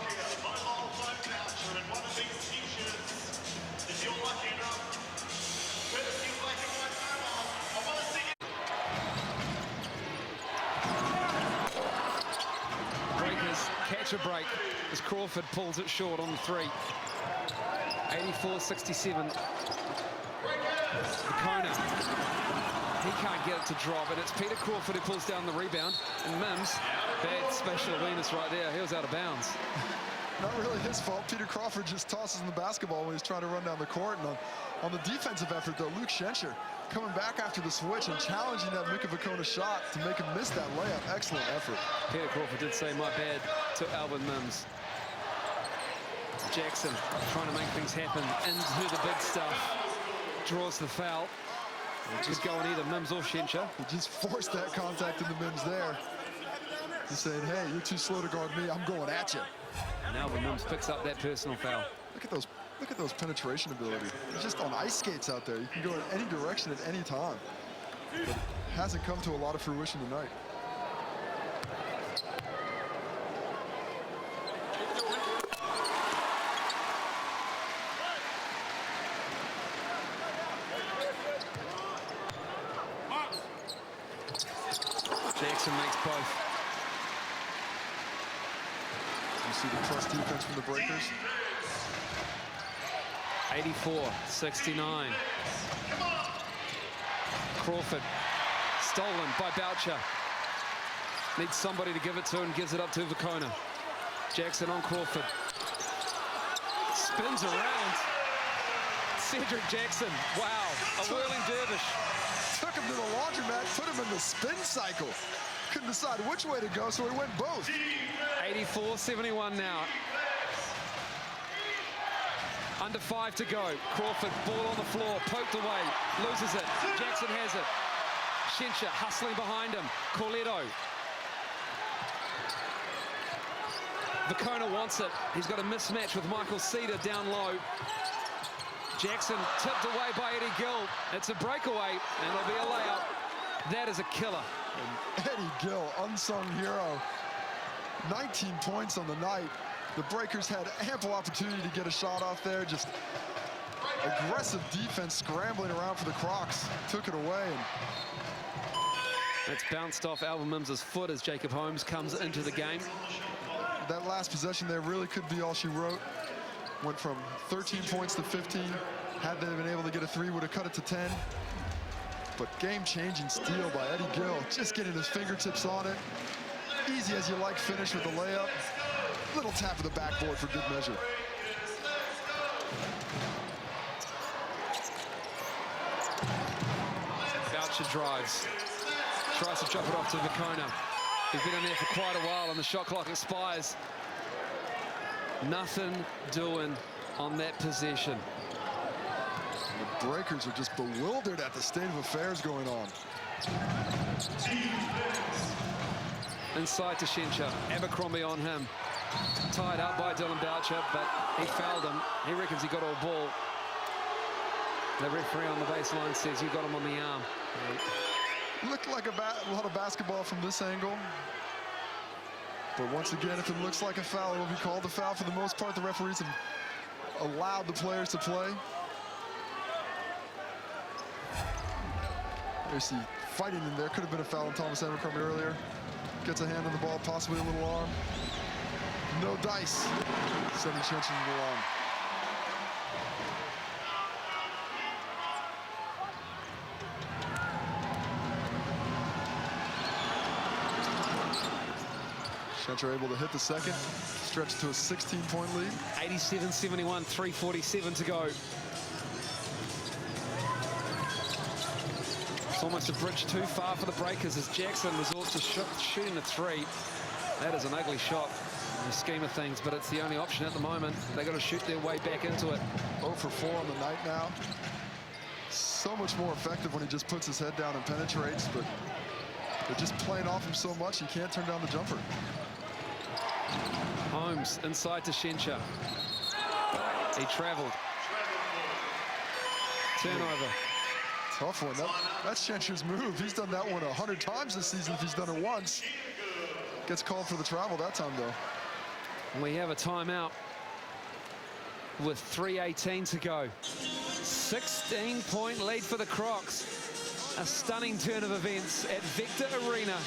Breakers catch a break as Crawford pulls it short on the 3. 84-67. Kona. He can't get it to drop, and it's Peter Crawford who pulls down the rebound. And Mims, bad special awareness right there. He was out of bounds. Not really his fault. Peter Crawford just tosses in the basketball when he's trying to run down the court. And on the defensive effort, though, Luke Shencher coming back after the switch and challenging that Mika Vakona shot to make him miss that layup. Excellent effort. Peter Crawford did say my bad to Alvin Mims. Jackson trying to make things happen into the big stuff. Draws the foul. Just going either Mims or Shencher. He just forced that contact into Mims there. He's saying, hey, you're too slow to guard me. I'm going at you. And Alvin Mims picks up that personal foul. Look at those penetration ability. He's just on ice skates out there. You can go in any direction at any time. But hasn't come to a lot of fruition tonight. Jackson makes both. You see the press defense from the Breakers. 84-69. Crawford stolen by Boucher. Needs somebody to give it to and gives it up to Vakona. Jackson on Crawford. Spins around. Cedric Jackson. Wow, a whirling dervish. Took him to the laundromat, put him in the spin cycle. Couldn't decide which way to go, so he went both. 84-71 now. Under 5 to go. Crawford, ball on the floor, poked away, loses it. Jackson has it. Shencher hustling behind him. Corletto. Vicona wants it. He's got a mismatch with Michael Cedar down low. Jackson tipped away by Eddie Gill. It's a breakaway, and it'll be a layup. That is a killer. And Eddie Gill, unsung hero. 19 points on the night. The Breakers had ample opportunity to get a shot off there. Just aggressive defense scrambling around for the Crocs. Took it away. And it's bounced off Alvin Mims's foot as Jacob Holmes comes into the game. that last possession there really could be all she wrote. Went from 13 points to 15. Had they been able to get a three, would have cut it to 10. But game-changing steal by Eddie Gill, just getting his fingertips on it. Easy as you like finish with the layup. Little tap of the backboard for good measure. Boucher drives. Tries to drop it off to Vicona. He's been in there for quite a while and the shot clock expires. Nothing doing on that possession. The Breakers are just bewildered at the state of affairs going on. Inside to Shencher. Abercrombie on him. Tied up by Dylan Boucher, but he fouled him. He reckons he got all ball. The referee on the baseline says you got him on the arm. Looked like a lot of basketball from this angle. But once again, if it looks like a foul, it will be called a foul. For the most part, the referees have allowed the players to play. There's the fighting in there. Could have been a foul on Thomas Abercrombie earlier. Gets a hand on the ball, possibly a little arm. No dice. Sending Shencher to the line. Shencher able to hit the second, stretch to a 16-point lead. 87-71, 3:47 to go. It's almost a bridge too far for the Breakers as Jackson resorts to shooting a three. That is an ugly shot in the scheme of things, but it's the only option at the moment. They got to shoot their way back into it. 0 for 4 on the night now. So much more effective when he just puts his head down and penetrates, but they're just playing off him so much he can't turn down the jumper. Holmes inside to Shencher. He traveled. Turnover. Tough one. That's Shencher's move. He's done that one 100 times this season if he's done it once. Gets called for the travel that time, though. We have a timeout with 3:18 to go. 16-point lead for the Crocs. A stunning turn of events at Vector Arena.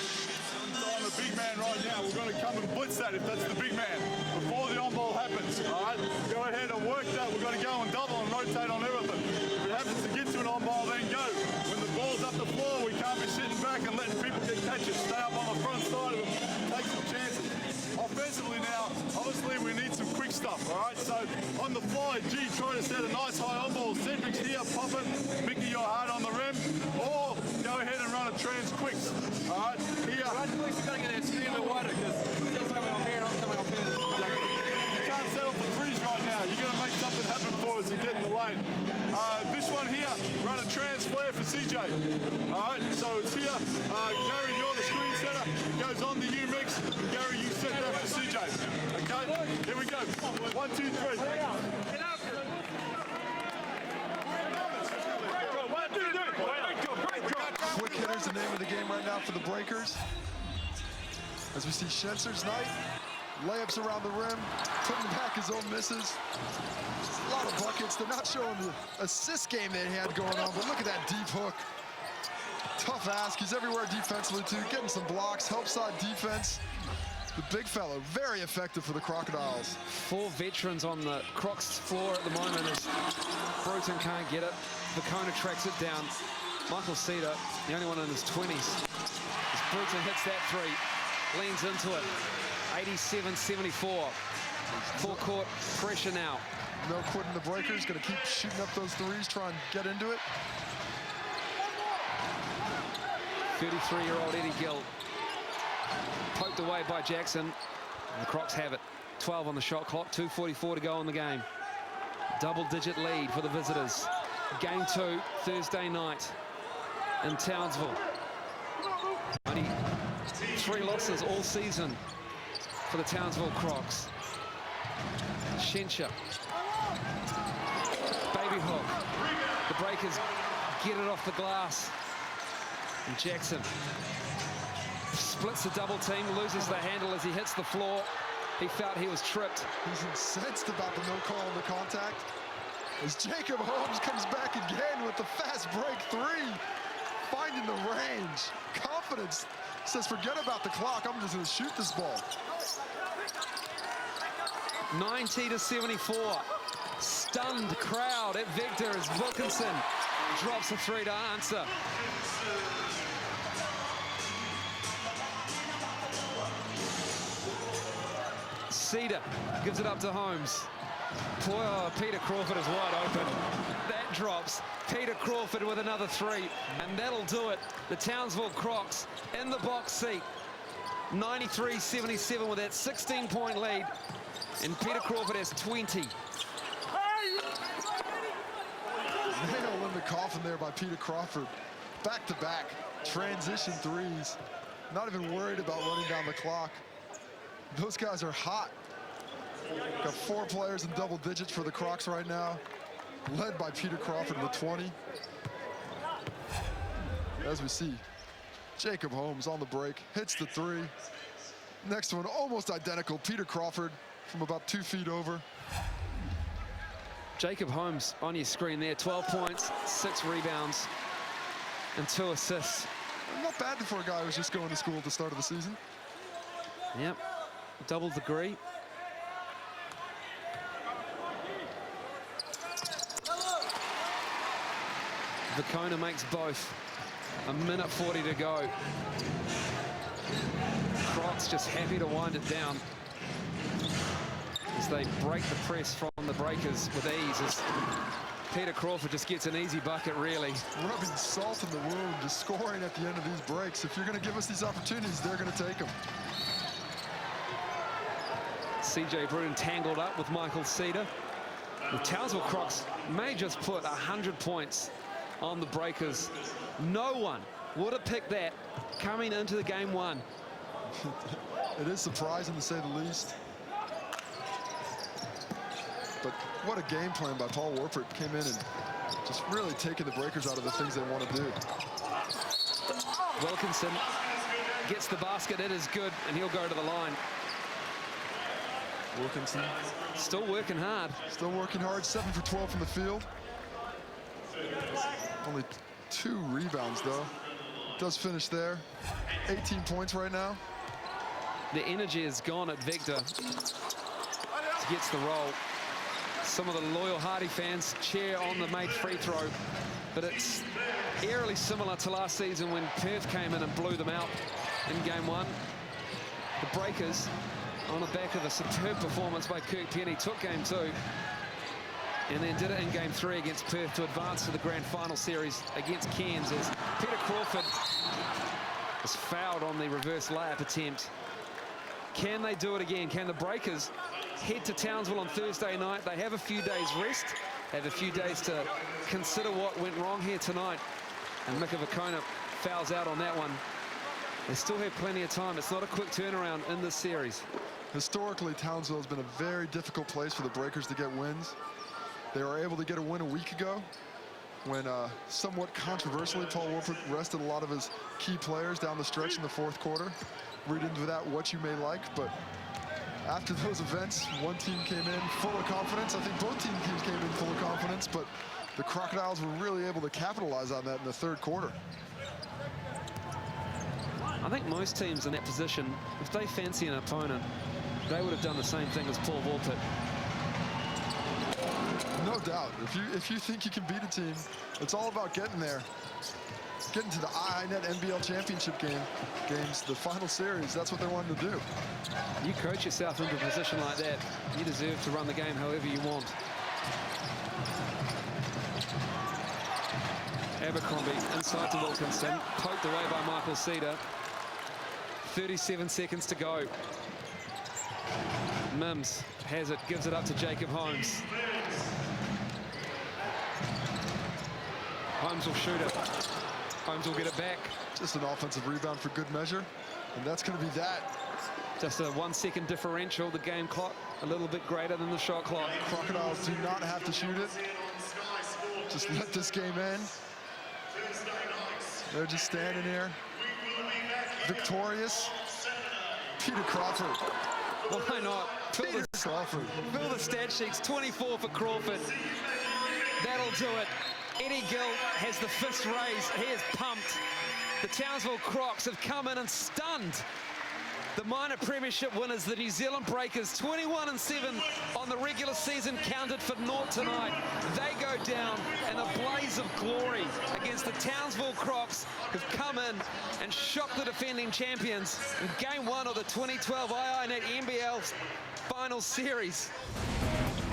I'm a big man right now. We're going to come and blitz that if that's the big man before the on-ball happens. All right, go ahead and work that. We're going to go and double and rotate on everything. If it happens to get to an on-ball, then go. When the ball's up the floor, we can't be sitting back and letting people get catches. Stay up on the front side of them, take some chances. Offensively now, obviously we need some quick stuff, all right? So on the fly, G, try to set a nice high on ball. Cedric's here, pop it, Mickey, you're hard on the rim, or go ahead and run a trans quicks, all right? Here. Run quicks, you gotta get that screen a bit wider, because you're coming off here and I'm coming off here. You can't settle for threes right now. You gotta make something happen for us and get in the lane. This one here, run a trans flare for CJ, all right? So it's here, Gary, you're the screen setter, it goes on the U-Mix, Gary, you set that for CJ, okay? Here we go, 1, 2, 3. Quick hitter's the name of the game right now for the Breakers. As we see Shenser's night, layups around the rim, putting back his own misses. A lot of buckets. They're not showing the assist game they had going on, but look at that deep hook. Tough ask. He's everywhere defensively too, getting some blocks, help side defense. The big fellow, very effective for the Crocodiles. 4 veterans on the Crocs floor at the moment as Bruton can't get it. Vicona tracks it down. Michael Cedar, the only one in his 20s. As Bruton hits that three, leans into it. 87-74. Full court pressure now. No quitting the Breakers, gonna keep shooting up those threes, try and get into it. 33-year-old Eddie Gill. Poked away by Jackson. And the Crocs have it. 12 on the shot clock, 2:44 to go in the game. Double-digit lead for the visitors. Game 2, Thursday night in Townsville. Only 3 losses all season for the Townsville Crocs. Shencher. Baby hook. The Breakers get it off the glass. And Jackson splits the double team, loses the handle as he hits the floor. He felt he was tripped. He's incensed about the no call on the contact. As Jacob Holmes comes back again with the fast break 3, finding the range. Confidence says, forget about the clock, I'm just gonna shoot this ball. 90-74. Stunned crowd at Victor as Wilkinson drops a 3 to answer. Cedar gives it up to Holmes. Boy, Peter Crawford is wide open. That drops. Peter Crawford with another 3, and that'll do it. The Townsville Crocs in the box seat. 93-77 with that 16-point lead, and Peter Crawford has 20. Nail in the coffin there by Peter Crawford. Back-to-back transition 3s. Not even worried about running down the clock. Those guys are hot. Got 4 players in double digits for the Crocs right now, led by Peter Crawford with 20. As we see, Jacob Holmes on the break, hits the 3. Next one, almost identical, Peter Crawford from about 2 feet over. Jacob Holmes on your screen there, 12 points, 6 rebounds, and 2 assists. Not bad for a guy who was just going to school at the start of the season. Yep, double degree. Vicona makes both. 1:40 to go. Crocs just happy to wind it down as they break the press from the Breakers with ease, as Peter Crawford just gets an easy bucket, really. Rubbing salt in the wound, just scoring at the end of these breaks. If you're going to give us these opportunities, they're going to take them. CJ Bruin tangled up with Michael Cedar. The Townsville Crocs may just put 100 points on the Breakers. No one would have picked that coming into the game 1. It is surprising to say the least. But what a game plan by Paul Warford. Came in and just really taking the Breakers out of the things they want to do. Wilkinson gets the basket. It is good, and he'll go to the line. Wilkinson still working hard. Still working hard. 7 for 12 from the field. Only 2 rebounds, though. Does finish there. 18 points right now. The energy is gone at Victor. He gets the roll. Some of the loyal Hardy fans cheer on the made free throw, but it's eerily similar to last season when Perth came in and blew them out in game 1. The Breakers, on the back of a superb performance by Kirk Penny, took game 2 and then did it in game 3 against Perth to advance to the grand final series against Cairns, as Peter Crawford was fouled on the reverse layup attempt. Can they do it again? Can the Breakers head to Townsville on Thursday night? They have a few days rest, have a few days to consider what went wrong here tonight, and Mika Vicona fouls out on that one. They still have plenty of time. It's not a quick turnaround in this series. Historically, Townsville has been a very difficult place for the Breakers to get wins. They were able to get a win a week ago when somewhat controversially Paul Warford rested a lot of his key players down the stretch in the 4th quarter. Read into that what you may like, but after those events, one team came in full of confidence. I think both teams came in full of confidence, but the Crocodiles were really able to capitalize on that in the 3rd quarter. I think most teams in that position, if they fancy an opponent, they would have done the same thing as Paul Warford. No doubt. If you think you can beat a team, it's all about getting there. Getting to the IINet NBL championship games, the final series. That's what they wanted to do. You coach yourself into a position like that, you deserve to run the game however you want. Abercrombie inside to Wilkinson, poked away by Michael Cedar. 37 seconds to go. Mims has it, gives it up to Jacob Holmes. Holmes will shoot it. Holmes will get it back. Just an offensive rebound for good measure. And that's going to be that. Just a 1 second differential. The game clock a little bit greater than the shot clock. Crocodiles do not have to shoot it. Just let this game end. They're just standing here, victorious. Peter Crawford. Why not? Peter Crawford. Fill the stat sheets. 24 for Crawford. That'll do it. Eddie Gill has the fist raised. He is pumped. The Townsville Crocs have come in and stunned the minor premiership winners, the New Zealand Breakers. 21-7 on the regular season, counted for naught tonight. They go down in a blaze of glory against the Townsville Crocs, who've come in and shocked the defending champions in Game 1 of the 2012 IINet NBL Final Series.